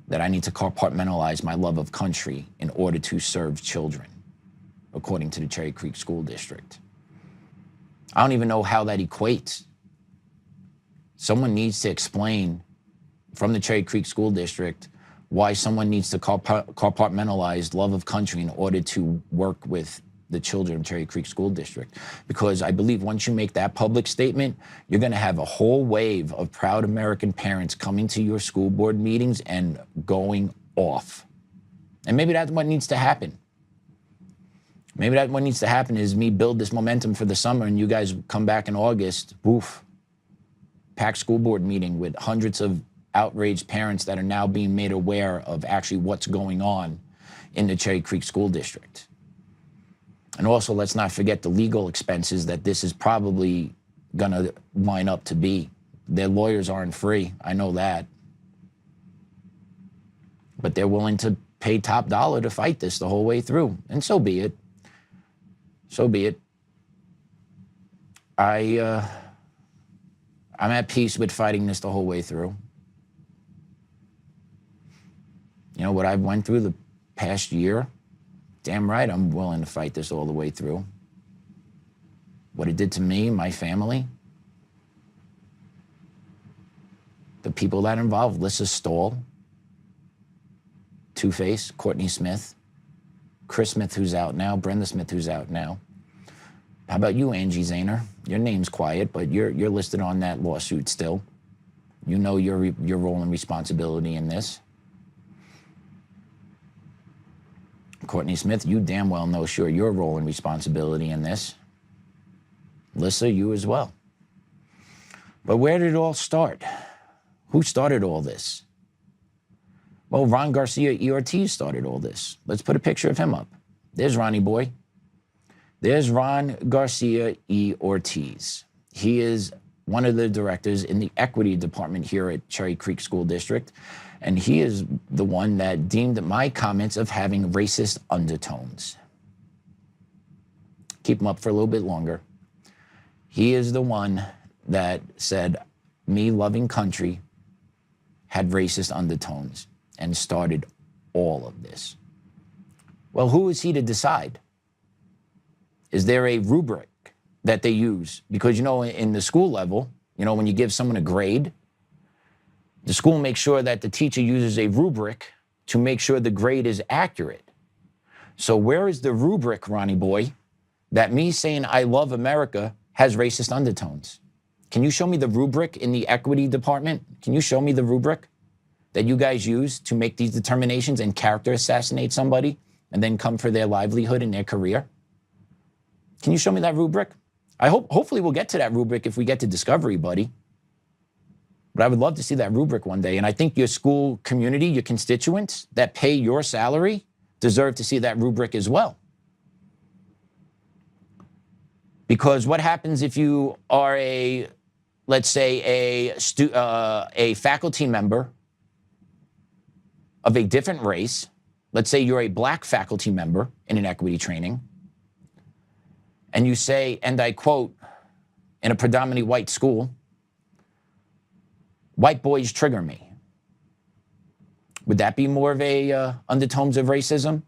That I need to compartmentalize my love of country in order to serve children, according to the Cherry Creek School District. I don't even know how that equates. Someone needs to explain from the Cherry Creek School District why someone needs to compartmentalize love of country in order to work with the children of Cherry Creek School District. Because I believe once you make that public statement, you're going to have a whole wave of proud American parents coming to your school board meetings and going off. And maybe that's what needs to happen. Maybe that's what needs to happen is me build this momentum for the summer and you guys come back in August, woof, packed school board meeting with hundreds of outraged parents that are now being made aware of actually what's going on in the Cherry Creek School District. And also, let's not forget the legal expenses that this is probably going to line up to be. Their lawyers aren't free. I know that. But they're willing to pay top dollar to fight this the whole way through. And so be it. So be it. I'm at peace with fighting this the whole way through. You know, what I've went through the past year, damn right I'm willing to fight this all the way through. What it did to me, my family, the people that are involved, Lissa Stahl, Two-Face, Courtney Smith, Chris Smith, who's out now, Brenda Smith, who's out now. How about you, Angie Zahner? Your name's quiet, but you're listed on that lawsuit still. You know your role and responsibility in this. Courtney Smith, you damn well know, sure, your role and responsibility in this. Lissa, you as well. But where did it all start? Who started all this? Well, Ron Garcia E. Ortiz started all this. Let's put a picture of him up. There's Ronnie boy. There's Ron Garcia E. Ortiz. He is one of the directors in the equity department here at Cherry Creek School District. And he is the one that deemed my comments of having racist undertones. Keep him up for a little bit longer. He is the one that said me loving country had racist undertones and started all of this. Well, who is he to decide? Is there a rubric that they use? Because, you know, in the school level, you know, when you give someone a grade, the school makes sure that the teacher uses a rubric to make sure the grade is accurate. So where is the rubric, Ronnie boy, that me saying I love America has racist undertones? Can you show me the rubric in the equity department? Can you show me the rubric that you guys use to make these determinations and character assassinate somebody and then come for their livelihood and their career? Can you show me that rubric? Hopefully we'll get to that rubric if we get to Discovery, buddy. But I would love to see that rubric one day. And I think your school community, your constituents that pay your salary deserve to see that rubric as well. Because what happens if you are let's say a faculty member of a different race? Let's say you're a black faculty member in an equity training, and you say, and I quote, in a predominantly white school, white boys trigger me. Would that be more of a undertones of racism?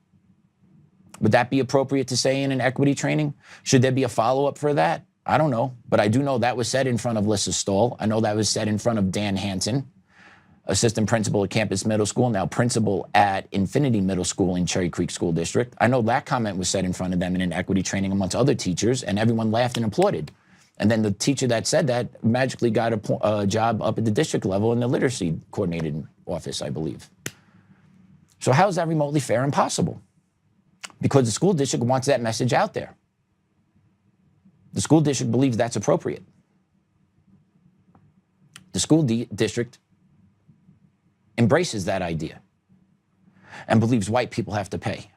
Would that be appropriate to say in an equity training? Should there be a follow-up for that? I don't know, but I do know that was said in front of Lissa Stahl. I know that was said in front of Dan Hansen, assistant principal at Campus Middle School, now principal at Infinity Middle School in Cherry Creek School District. I know that comment was said in front of them in an equity training amongst other teachers, and everyone laughed and applauded. And then the teacher that said that magically got a job up at the district level in the literacy coordinating office, I believe. So how is that remotely fair and possible? Because the school district wants that message out there. The school district believes that's appropriate. The school district embraces that idea and believes white people have to pay.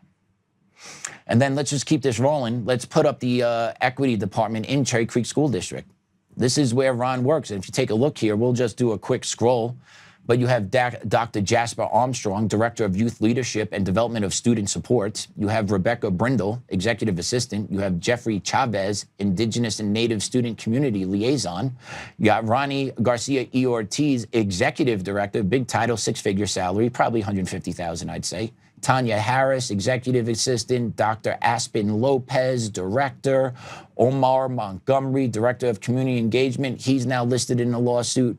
And then let's just keep this rolling. Let's put up the equity department in Cherry Creek School District. This is where Ron works. And if you take a look here, we'll just do a quick scroll. But you have Dr. Jasper Armstrong, Director of Youth Leadership and Development of Student Support. You have Rebecca Brindle, Executive Assistant. You have Jeffrey Chavez, Indigenous and Native Student Community Liaison. You got Ronnie Garcia E. Ortiz, Executive Director, big title, six-figure salary, probably $150,000, I'd say. Tanya Harris, Executive Assistant. Dr. Aspen Lopez, Director. Omar Montgomery, Director of Community Engagement. He's now listed in the lawsuit.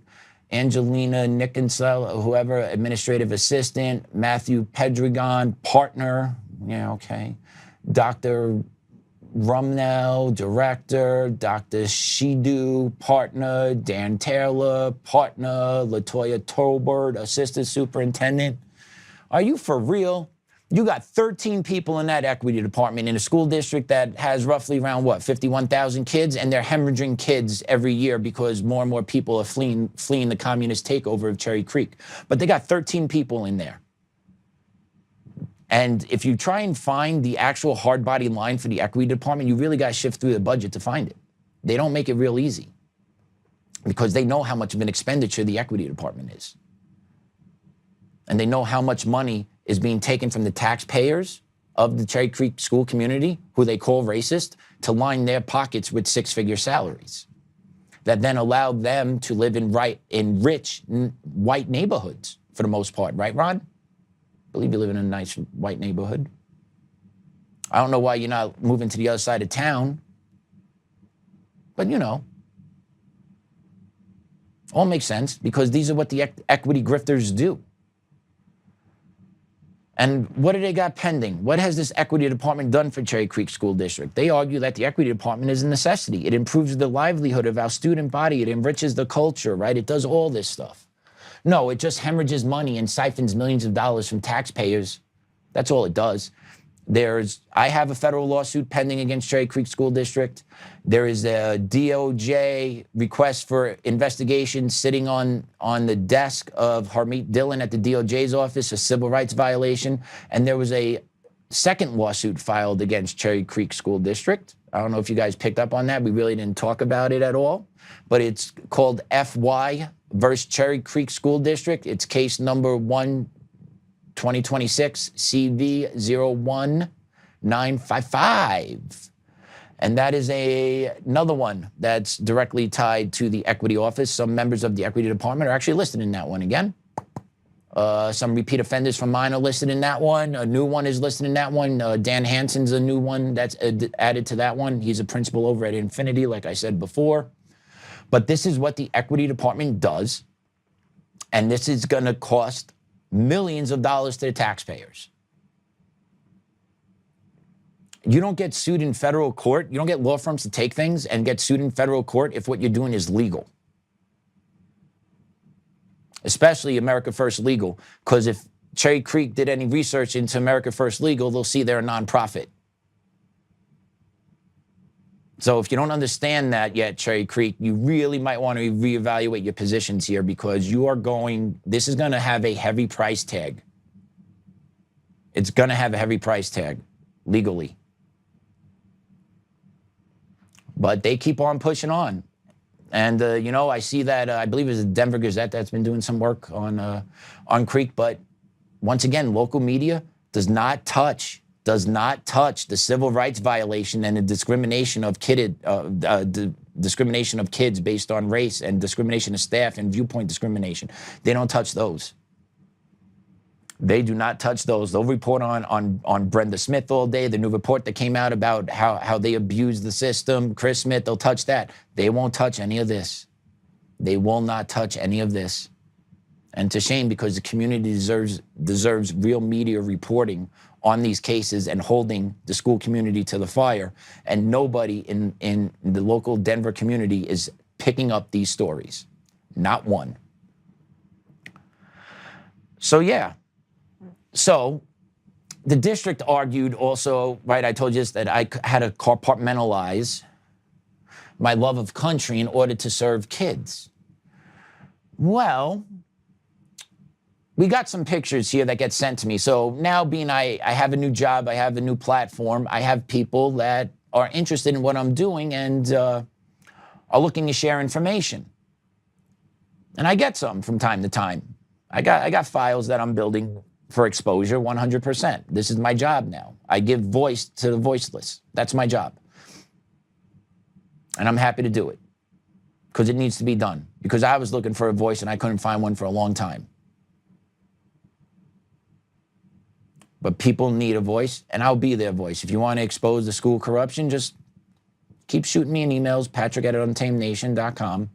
Angelina Nickinsell, whoever, administrative assistant. Matthew Pedregon, partner. Yeah, okay. Dr. Rumnell, director. Dr. Shidu, partner. Dan Taylor, partner. Latoya Tolbert, assistant superintendent. Are you for real? You got 13 people in that equity department in a school district that has roughly around, what, 51,000 kids, and they're hemorrhaging kids every year because more and more people are fleeing the communist takeover of Cherry Creek. But they got 13 people in there. And if you try and find the actual hard body line for the equity department, you really got to shift through the budget to find it. They don't make it real easy because they know how much of an expenditure the equity department is. And they know how much money is being taken from the taxpayers of the Cherry Creek school community, who they call racist, to line their pockets with six-figure salaries that then allow them to live in rich white neighborhoods for the most part. Right, Ron? I believe you live in a nice white neighborhood. I don't know why you're not moving to the other side of town, but you know, all makes sense because these are what the equity grifters do. And what do they got pending? What has this equity department done for Cherry Creek School District? They argue that the equity department is a necessity. It improves the livelihood of our student body. It enriches the culture, right? It does all this stuff. No, it just hemorrhages money and siphons millions of dollars from taxpayers. That's all it does. I have a federal lawsuit pending against Cherry Creek School District. There is a DOJ request for investigation sitting on the desk of Harmeet Dillon at the DOJ's office, a civil rights violation. And there was a second lawsuit filed against Cherry Creek School District. I don't know if you guys picked up on that. We really didn't talk about it at all. But it's called FY versus Cherry Creek School District. It's case number 2026 CV01955. And that is another one that's directly tied to the equity office. Some members of the equity department are actually listed in that one again. Some repeat offenders from mine are listed in that one. A new one is listed in that one. Dan Hansen's a new one that's added to that one. He's a principal over at Infinity, like I said before. But this is what the equity department does. And this is going to cost millions of dollars to the taxpayers. You don't get sued in federal court. You don't get law firms to take things and get sued in federal court if what you're doing is legal. Especially America First Legal, because if Cherry Creek did any research into America First Legal, they'll see they're a nonprofit. So if you don't understand that yet, Cherry Creek, you really might want to reevaluate your positions here because this is going to have a heavy price tag. It's going to have a heavy price tag, legally. But they keep on pushing on. And, you know, I see that, I believe it's the Denver Gazette that's been doing some work on Creek. But once again, local media does not touch the civil rights violation and the discrimination of discrimination of kids based on race and discrimination of staff and viewpoint discrimination. They don't touch those. They do not touch those. They'll report on Brenda Smith all day. The new report that came out about how they abused the system, Chris Smith, they'll touch that. They won't touch any of this. They will not touch any of this. And it's a shame because the community deserves real media reporting on these cases and holding the school community to the fire. And nobody in the local Denver community is picking up these stories. Not one. So, yeah. So the district argued also, right, I told you this, that I had to compartmentalize my love of country in order to serve kids. Well, we got some pictures here that get sent to me. So now being I have a new job, I have a new platform, I have people that are interested in what I'm doing and are looking to share information. And I get some from time to time. I got files that I'm building for exposure 100%. This is my job now. I give voice to the voiceless. That's my job. And I'm happy to do it because it needs to be done. Because I was looking for a voice and I couldn't find one for a long time. But people need a voice, and I'll be their voice. If you want to expose the school corruption, just keep shooting me in emails, patrick@untamednation.com.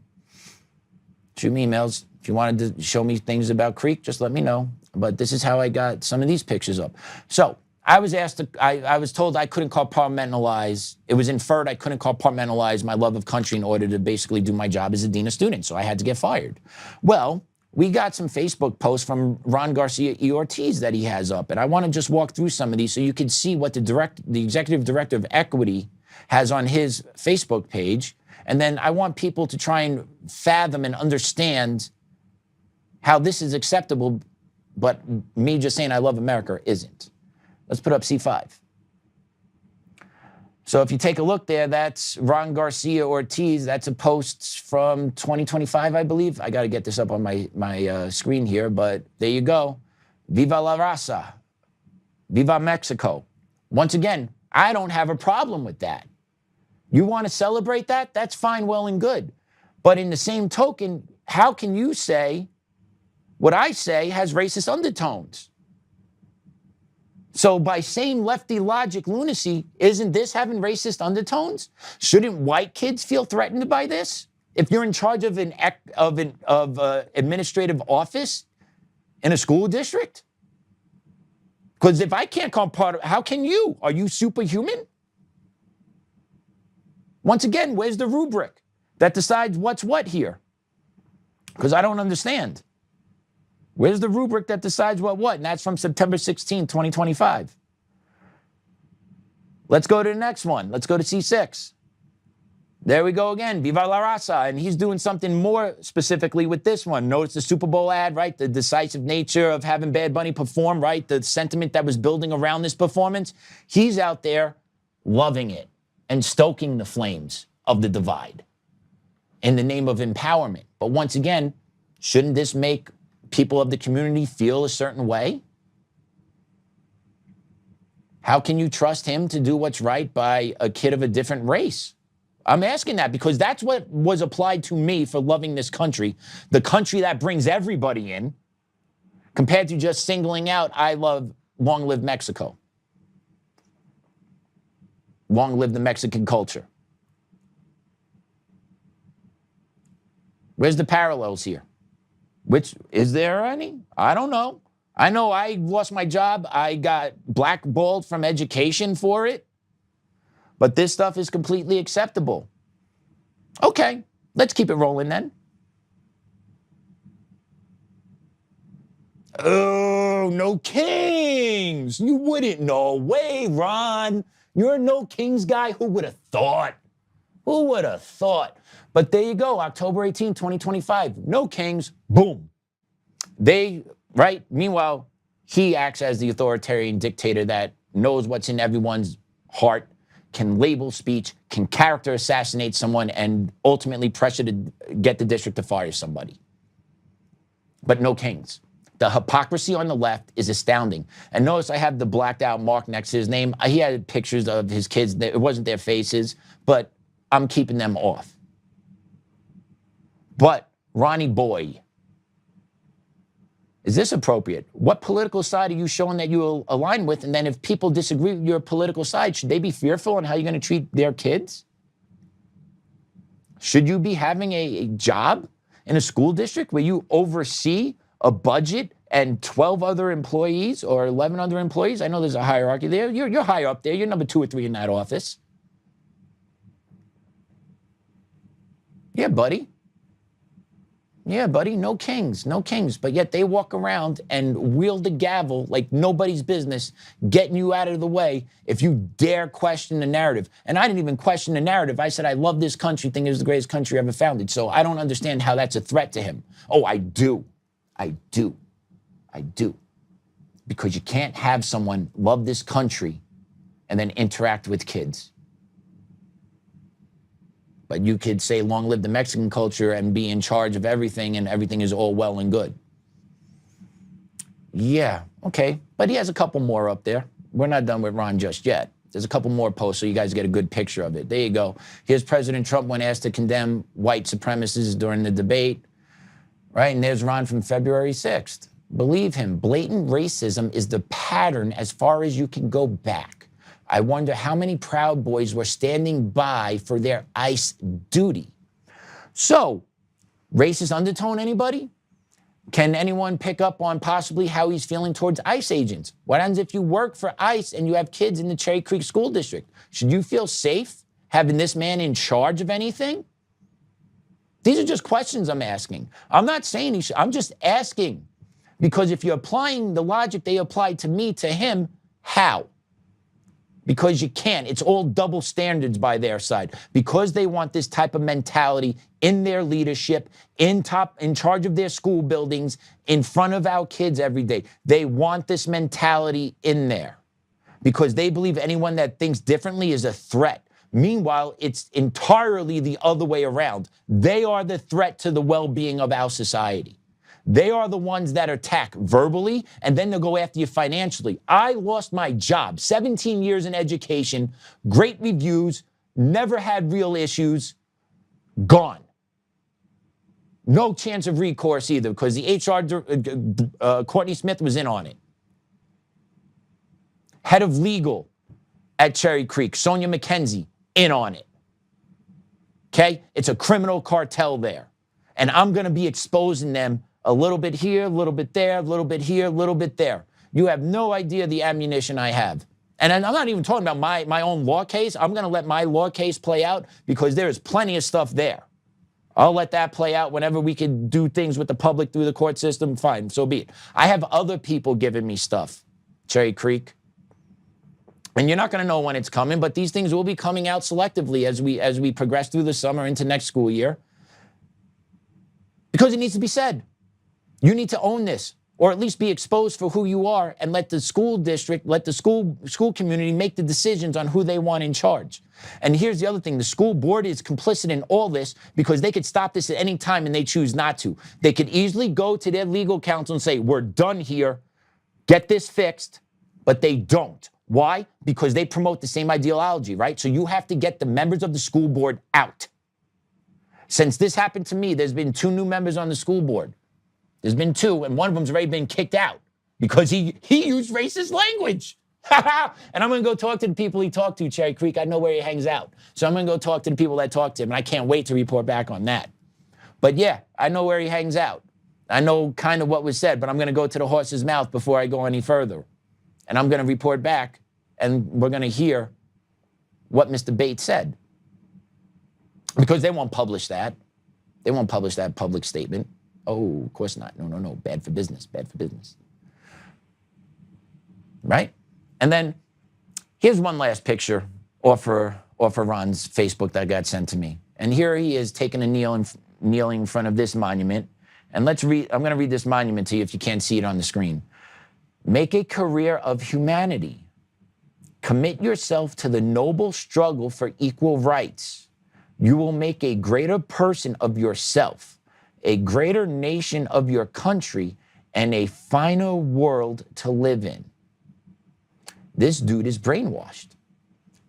Shoot me emails. If you wanted to show me things about Creek, just let me know. But this is how I got some of these pictures up. So I was asked, I was told I couldn't compartmentalize. It was inferred I couldn't compartmentalize my love of country in order to basically do my job as a dean of students. So I had to get fired. Well, we got some Facebook posts from Ron Garcia E. Ortiz that he has up. And I want to just walk through some of these so you can see what the executive director of equity has on his Facebook page. And then I want people to try and fathom and understand how this is acceptable, but me just saying I love America isn't. Let's put up C5. So if you take a look there, that's Ron Garcia Ortiz. That's a post from 2025, I believe. I got to get this up on my screen here, but there you go. Viva la raza. Viva Mexico. Once again, I don't have a problem with that. You want to celebrate that? That's fine, well, and good. But in the same token, how can you say what I say has racist undertones? So by same lefty logic lunacy, isn't this having racist undertones? Shouldn't white kids feel threatened by this? If you're in charge of an administrative office in a school district? Because if I can't call part of, how can you? Are you superhuman? Once again, where's the rubric that decides what's what here? Because I don't understand. Where's the rubric that decides what? And that's from September 16, 2025. Let's go to the next one. Let's go to C6. There we go again, Viva la Raza. And he's doing something more specifically with this one. Notice the Super Bowl ad, right? The decisive nature of having Bad Bunny perform, right? The sentiment that was building around this performance. He's out there loving it and stoking the flames of the divide in the name of empowerment. But once again, shouldn't this make people of the community feel a certain way? How can you trust him to do what's right by a kid of a different race? I'm asking that because that's what was applied to me for loving this country, the country that brings everybody in, compared to just singling out, I love, long live Mexico. Long live the Mexican culture. Where's the parallels here? Which, is there any? I don't know. I know I lost my job. I got blackballed from education for it. But this stuff is completely acceptable. Okay, let's keep it rolling then. Oh, no kings. You wouldn't know. Way, Ron. You're a no kings guy. Who would have thought? Who would have thought? But there you go, October 18, 2025. No kings, boom. Right? Meanwhile, he acts as the authoritarian dictator that knows what's in everyone's heart, can label speech, can character assassinate someone, and ultimately pressure to get the district to fire somebody. But no kings. The hypocrisy on the left is astounding. And notice I have the blacked out mark next to his name. He had pictures of his kids. It wasn't their faces, but I'm keeping them off. But Ronnie Boy, is this appropriate? What political side are you showing that you align with? And then if people disagree with your political side, should they be fearful on how you're going to treat their kids? Should you be having a job in a school district where you oversee a budget and 12 other employees or 11 other employees? I know there's a hierarchy there. You're higher up there. You're number 2 or 3 in that office. Yeah, buddy. Yeah, buddy, no kings, no kings. But yet they walk around and wield the gavel like nobody's business, getting you out of the way if you dare question the narrative. And I didn't even question the narrative. I said, I love this country, think it was the greatest country ever founded. So I don't understand how that's a threat to him. Oh, I do. I do. I do. Because you can't have someone love this country and then interact with kids. But you could say, long live the Mexican culture and be in charge of everything and everything is all well and good. Yeah, okay. But he has a couple more up there. We're not done with Ron just yet. There's a couple more posts so you guys get a good picture of it. There you go. Here's President Trump when asked to condemn white supremacists during the debate. Right, and there's Ron from February 6th. Believe him, blatant racism is the pattern as far as you can go back. I wonder how many Proud Boys were standing by for their ICE duty. So, racist undertone, anybody? Can anyone pick up on possibly how he's feeling towards ICE agents? What happens if you work for ICE and you have kids in the Cherry Creek School District? Should you feel safe having this man in charge of anything? These are just questions I'm asking. I'm not saying he should, I'm just asking. Because if you're applying the logic they applied to me, to him, how? Because you can't. It's all double standards by their side. Because they want this type of mentality in their leadership, in charge of their school buildings, in front of our kids every day. They want this mentality in there. Because they believe anyone that thinks differently is a threat. Meanwhile, it's entirely the other way around. They are the threat to the well-being of our society. They are the ones that attack verbally, and then they'll go after you financially. I lost my job, 17 years in education, great reviews, never had real issues, gone. No chance of recourse either, because the HR, Courtney Smith was in on it. Head of legal at Cherry Creek, Sonia McKenzie, in on it. Okay? It's a criminal cartel there. And I'm going to be exposing them a little bit here, a little bit there, a little bit here, a little bit there. You have no idea the ammunition I have. And I'm not even talking about my own law case. I'm going to let my law case play out because there is plenty of stuff there. I'll let that play out whenever we can do things with the public through the court system. Fine, so be it. I have other people giving me stuff, Cherry Creek. And you're not going to know when it's coming, but these things will be coming out selectively as we progress through the summer into next school year. Because it needs to be said. You need to own this, or at least be exposed for who you are, and let the school district, let the school community make the decisions on who they want in charge. And here's the other thing. The school board is complicit in all this because they could stop this at any time and they choose not to. They could easily go to their legal counsel and say, we're done here, get this fixed, but they don't. Why? Because they promote the same ideology, right? So you have to get the members of the school board out. Since this happened to me, there's been 2 new members on the school board. There's been 2, and one of them's already been kicked out because he used racist language. And I'm going to go talk to the people he talked to, Cherry Creek. I know where he hangs out. So I'm going to go talk to the people that talked to him, and I can't wait to report back on that. But yeah, I know where he hangs out. I know kind of what was said, but I'm going to go to the horse's mouth before I go any further. And I'm going to report back, and we're going to hear what Mr. Bates said. Because they won't publish that. They won't publish that public statement. Oh, of course not. No. Bad for business. Bad for business. Right? And then here's one last picture off of Ron's Facebook that got sent to me. And here he is taking a kneeling in front of this monument. And let's read, I'm going to read this monument to you if you can't see it on the screen. Make a career of humanity. Commit yourself to the noble struggle for equal rights. You will make a greater person of yourself, a greater nation of your country, and a finer world to live in. This dude is brainwashed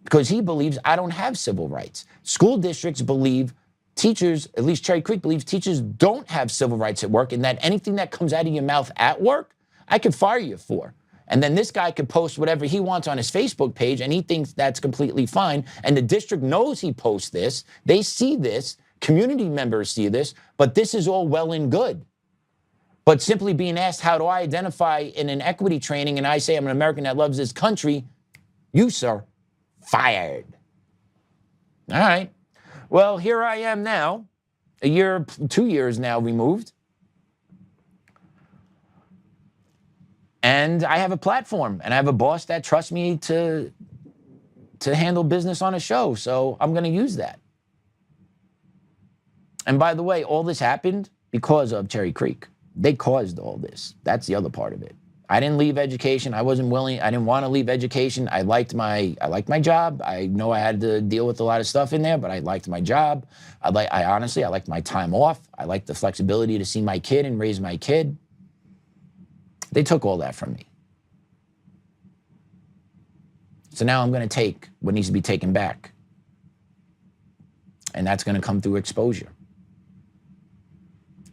because he believes I don't have civil rights. School districts believe teachers, at least Cherry Creek believes teachers don't have civil rights at work, and that anything that comes out of your mouth at work, I could fire you for. And then this guy could post whatever he wants on his Facebook page, and he thinks that's completely fine. And the district knows he posts this. They see this. Community members see this. But this is all well and good. But simply being asked, how do I identify in an equity training, and I say I'm an American that loves this country, you, sir, fired. All right. Well, here I am now, a year, 2 years now removed. And I have a platform, and I have a boss that trusts me to handle business on a show, so I'm going to use that. And by the way, all this happened because of Cherry Creek. They caused all this. That's the other part of it. I didn't leave education. I wasn't willing. I didn't want to leave education. I liked my job. I know I had to deal with a lot of stuff in there, but I liked my job. I honestly liked my time off. I liked the flexibility to see my kid and raise my kid. They took all that from me. So now I'm going to take what needs to be taken back. And that's going to come through exposure.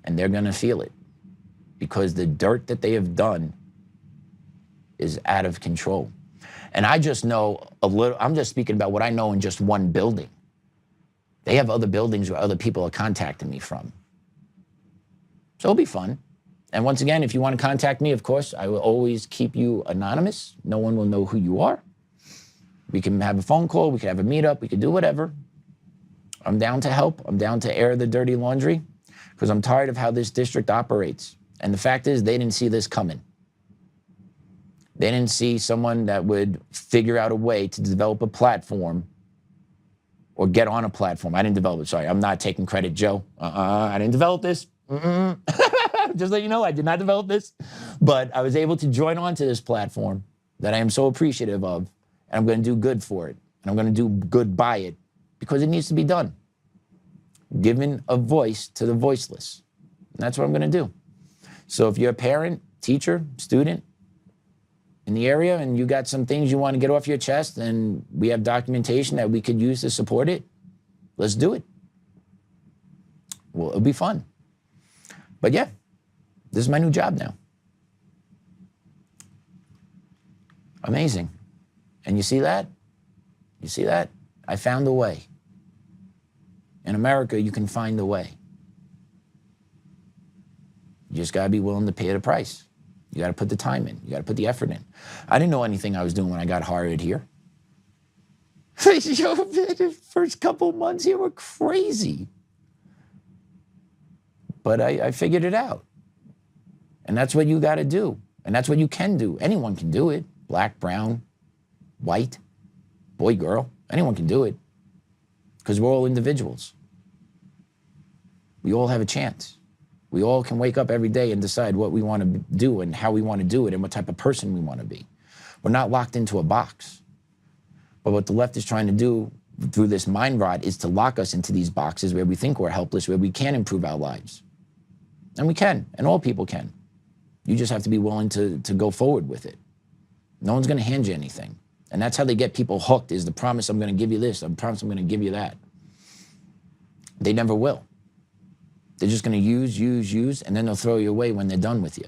And they're going to feel it. Because the dirt that they have done is out of control. And I just know a little, I'm just speaking about what I know in just one building. They have other buildings where other people are contacting me from. So it'll be fun. And once again, if you want to contact me, of course, I will always keep you anonymous. No one will know who you are. We can have a phone call. We can have a meetup. We can do whatever. I'm down to help. I'm down to air the dirty laundry because I'm tired of how this district operates. And the fact is, they didn't see this coming. They didn't see someone that would figure out a way to develop a platform or get on a platform. I didn't develop it. Sorry, I'm not taking credit, Joe. I didn't develop this. Just let you know, I did not develop this. But I was able to join onto this platform that I am so appreciative of. And I'm going to do good for it. And I'm going to do good by it because it needs to be done. Giving a voice to the voiceless. And that's what I'm going to do. So if you're a parent, teacher, student in the area and you got some things you want to get off your chest and we have documentation that we could use to support it, let's do it. Well, it'll be fun. But yeah, this is my new job now. Amazing. And you see that? You see that? I found a way. In America, you can find a way. You just gotta be willing to pay the price. You gotta put the time in. You gotta put the effort in. I didn't know anything I was doing when I got hired here. The first couple months here were crazy. But I figured it out. And that's what you gotta do. And that's what you can do. Anyone can do it. Black, brown, white, boy, girl, anyone can do it because we're all individuals. We all have a chance. We all can wake up every day and decide what we want to do and how we want to do it and what type of person we want to be. We're not locked into a box. But what the left is trying to do through this mind rot is to lock us into these boxes where we think we're helpless, where we can improve our lives. And we can, and all people can. You just have to be willing to go forward with it. No one's going to hand you anything. And that's how they get people hooked, is the promise, I'm going to give you this, I promise I'm going to give you that. They never will. They're just going to use, and then they'll throw you away when they're done with you.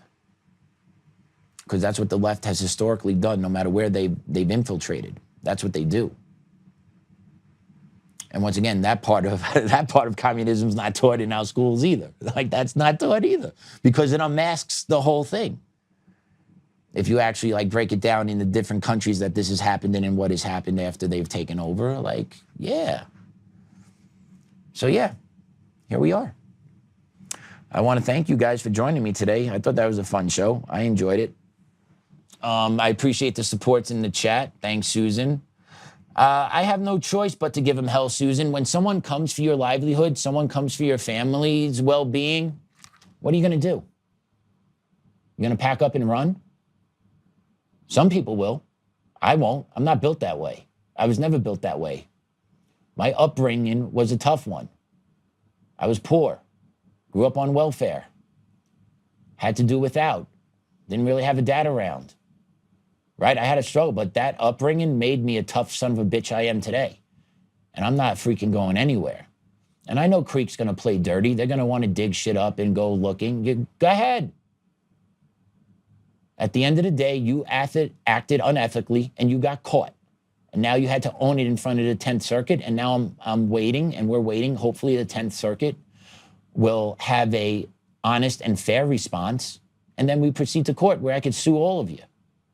Because that's what the left has historically done, no matter where they've infiltrated. That's what they do. And once again, that part of communism is not taught in our schools either. Like, that's not taught either, because it unmasks the whole thing. If you actually like break it down in the different countries that this has happened in and what has happened after they've taken over, like, yeah. So yeah, here we are. I want to thank you guys for joining me today. I thought that was a fun show. I enjoyed it. I appreciate the supports in the chat. Thanks, Susan. I have no choice but to give them hell, Susan. When someone comes for your livelihood, someone comes for your family's well-being, what are you going to do? You're going to pack up and run? Some people will. I won't. I'm not built that way. I was never built that way. My upbringing was a tough one. I was poor, grew up on welfare, had to do without, didn't really have a dad around, right? I had a struggle, but that upbringing made me a tough son of a bitch I am today. And I'm not freaking going anywhere. And I know Creek's gonna play dirty. They're gonna wanna dig shit up and go looking. Go ahead. At the end of the day, you acted unethically and you got caught. And now you had to own it in front of the 10th Circuit. And now I'm waiting, and we're waiting. Hopefully the 10th Circuit will have a honest and fair response. And then we proceed to court where I could sue all of you,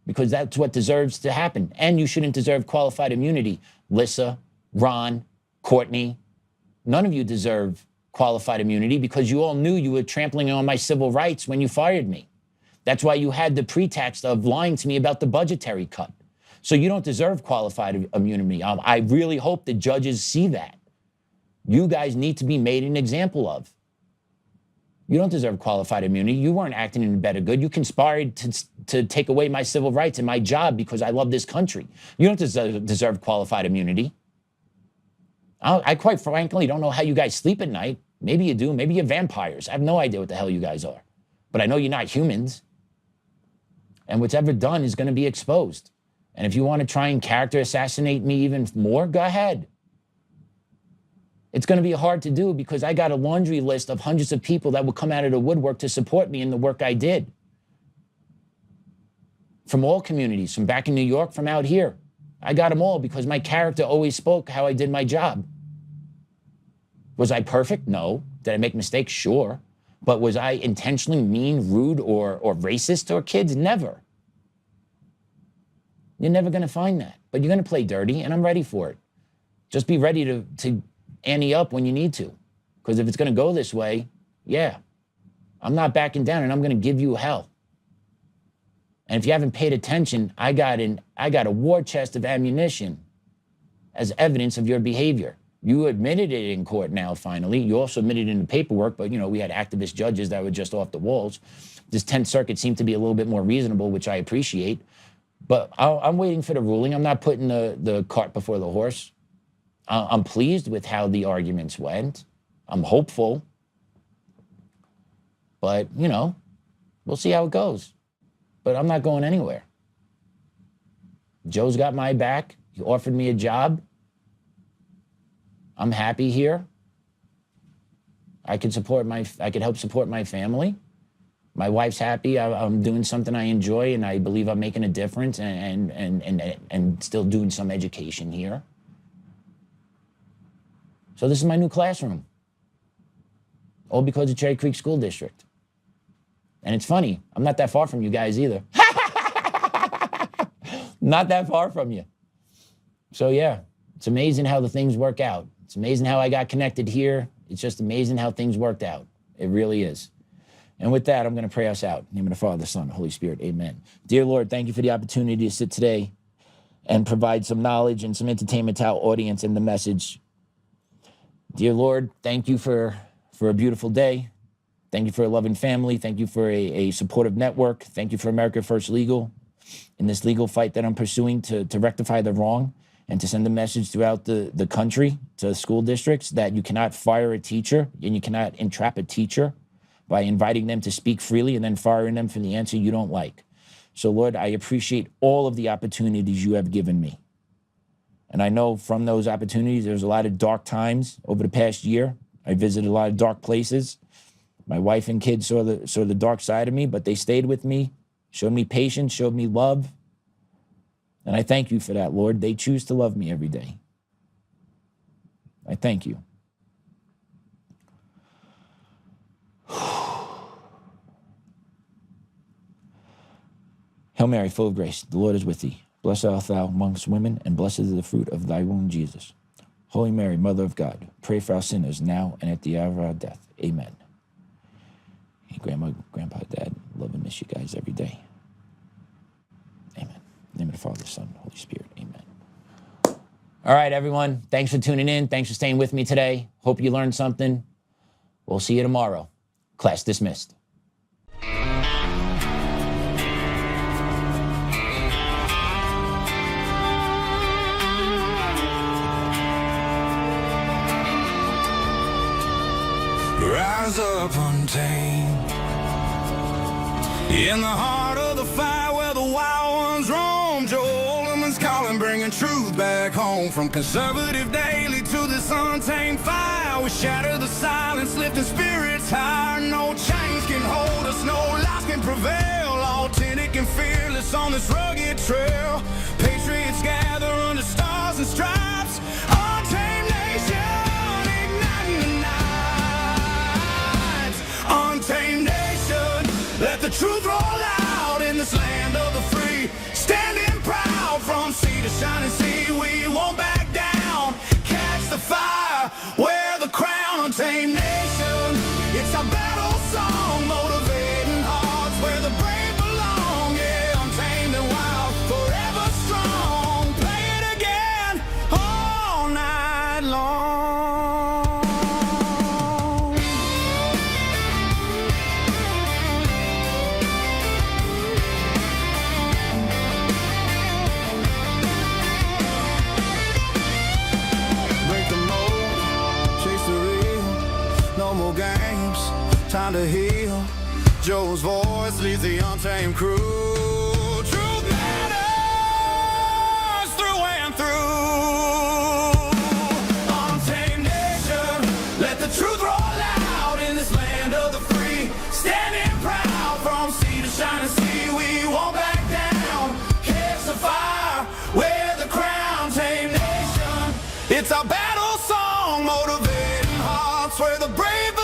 because that's what deserves to happen. And you shouldn't deserve qualified immunity. Lissa, Ron, Courtney, none of you deserve qualified immunity because you all knew you were trampling on my civil rights when you fired me. That's why you had the pretext of lying to me about the budgetary cut. So you don't deserve qualified immunity. I really hope the judges see that. You guys need to be made an example of. You don't deserve qualified immunity. You weren't acting in better good. You conspired to take away my civil rights and my job because I love this country. You don't deserve qualified immunity. I quite frankly don't know how you guys sleep at night. Maybe you do. Maybe you're vampires. I have no idea what the hell you guys are. But I know you're not humans. And what's ever done is going to be exposed. And if you want to try and character assassinate me even more, go ahead. It's going to be hard to do because I got a laundry list of hundreds of people that will come out of the woodwork to support me in the work I did. From all communities, from back in New York, from out here. I got them all because my character always spoke how I did my job. Was I perfect? No. Did I make mistakes? Sure. But was I intentionally mean, rude, or racist to kids? Never. You're never going to find that. But you're going to play dirty, and I'm ready for it. Just be ready to ante up when you need to. Because if it's going to go this way, yeah, I'm not backing down, and I'm going to give you hell. And if you haven't paid attention, I got a war chest of ammunition as evidence of your behavior. You admitted it in court now, finally. You also admitted it in the paperwork, but, you know, we had activist judges that were just off the walls. This 10th Circuit seemed to be a little bit more reasonable, which I appreciate. But I'm waiting for the ruling. I'm not putting the cart before the horse. I'm pleased with how the arguments went. I'm hopeful. But, you know, we'll see how it goes. But I'm not going anywhere. Joe's got my back. He offered me a job. I'm happy here. I could help support my family. My wife's happy. I'm doing something I enjoy, and I believe I'm making a difference, and still doing some education here. So this is my new classroom. All because of Cherry Creek School District. And it's funny, I'm not that far from you guys either. Not that far from you. So yeah, it's amazing how the things work out. It's amazing how I got connected here. It's just amazing how things worked out. It really is. And with that, I'm going to pray us out. In the name of the Father, the Son, and the Holy Spirit, amen. Dear Lord, thank you for the opportunity to sit today and provide some knowledge and some entertainment to our audience and the message. Dear Lord, thank you for a beautiful day. Thank you for a loving family. Thank you for a supportive network. Thank you for America First Legal in this legal fight that I'm pursuing to rectify the wrong and to send a message throughout the country to school districts that you cannot fire a teacher and you cannot entrap a teacher by inviting them to speak freely and then firing them for the answer you don't like. So, Lord, I appreciate all of the opportunities you have given me. And I know from those opportunities, there's a lot of dark times over the past year. I visited a lot of dark places. My wife and kids saw the dark side of me, but they stayed with me, showed me patience, showed me love. And I thank you for that, Lord. They choose to love me every day. I thank you. Hail Mary, full of grace, the Lord is with thee. Blessed art thou amongst women, and blessed is the fruit of thy womb, Jesus. Holy Mary, Mother of God, pray for our sinners now and at the hour of our death. Amen. Hey, Grandma, Grandpa, Dad, love and miss you guys every day. Amen. In the name of the Father, the Son, and the Holy Spirit. Amen. All right, everyone. Thanks for tuning in. Thanks for staying with me today. Hope you learned something. We'll see you tomorrow. Class dismissed. Rise up untamed in the heart of the fight where the wild ones roam. Joe Oltmann's calling, bringing truth back home. From conservative daily to this untamed fire, we shatter the silence, lifting spirits higher. No chains can hold us, no lies can prevail. Authentic and fearless on this rugged trail. Patriots gather under stars and stripes. Untamed nation, igniting the night. Untamed nation, let the truth roll out in this land of the free. Standing proud from sea to shining sea, we won't back down. Catch the fire, wear the crown. Untamed nation, it's our battle song, motivating hearts where the brave belong. Yeah, untamed and wild, forever strong. Play it again all night long. Break the mold, chase the real, no more games, time to heal. Joe's voice leads the untamed crew. Truth matters through and through. Untamed nation, let the truth roll out in this land of the free. Standing proud from sea to shining sea, we won't back down. Catch the fire, wear the crown. Untamed nation, it's our battle song, motivating hearts where the brave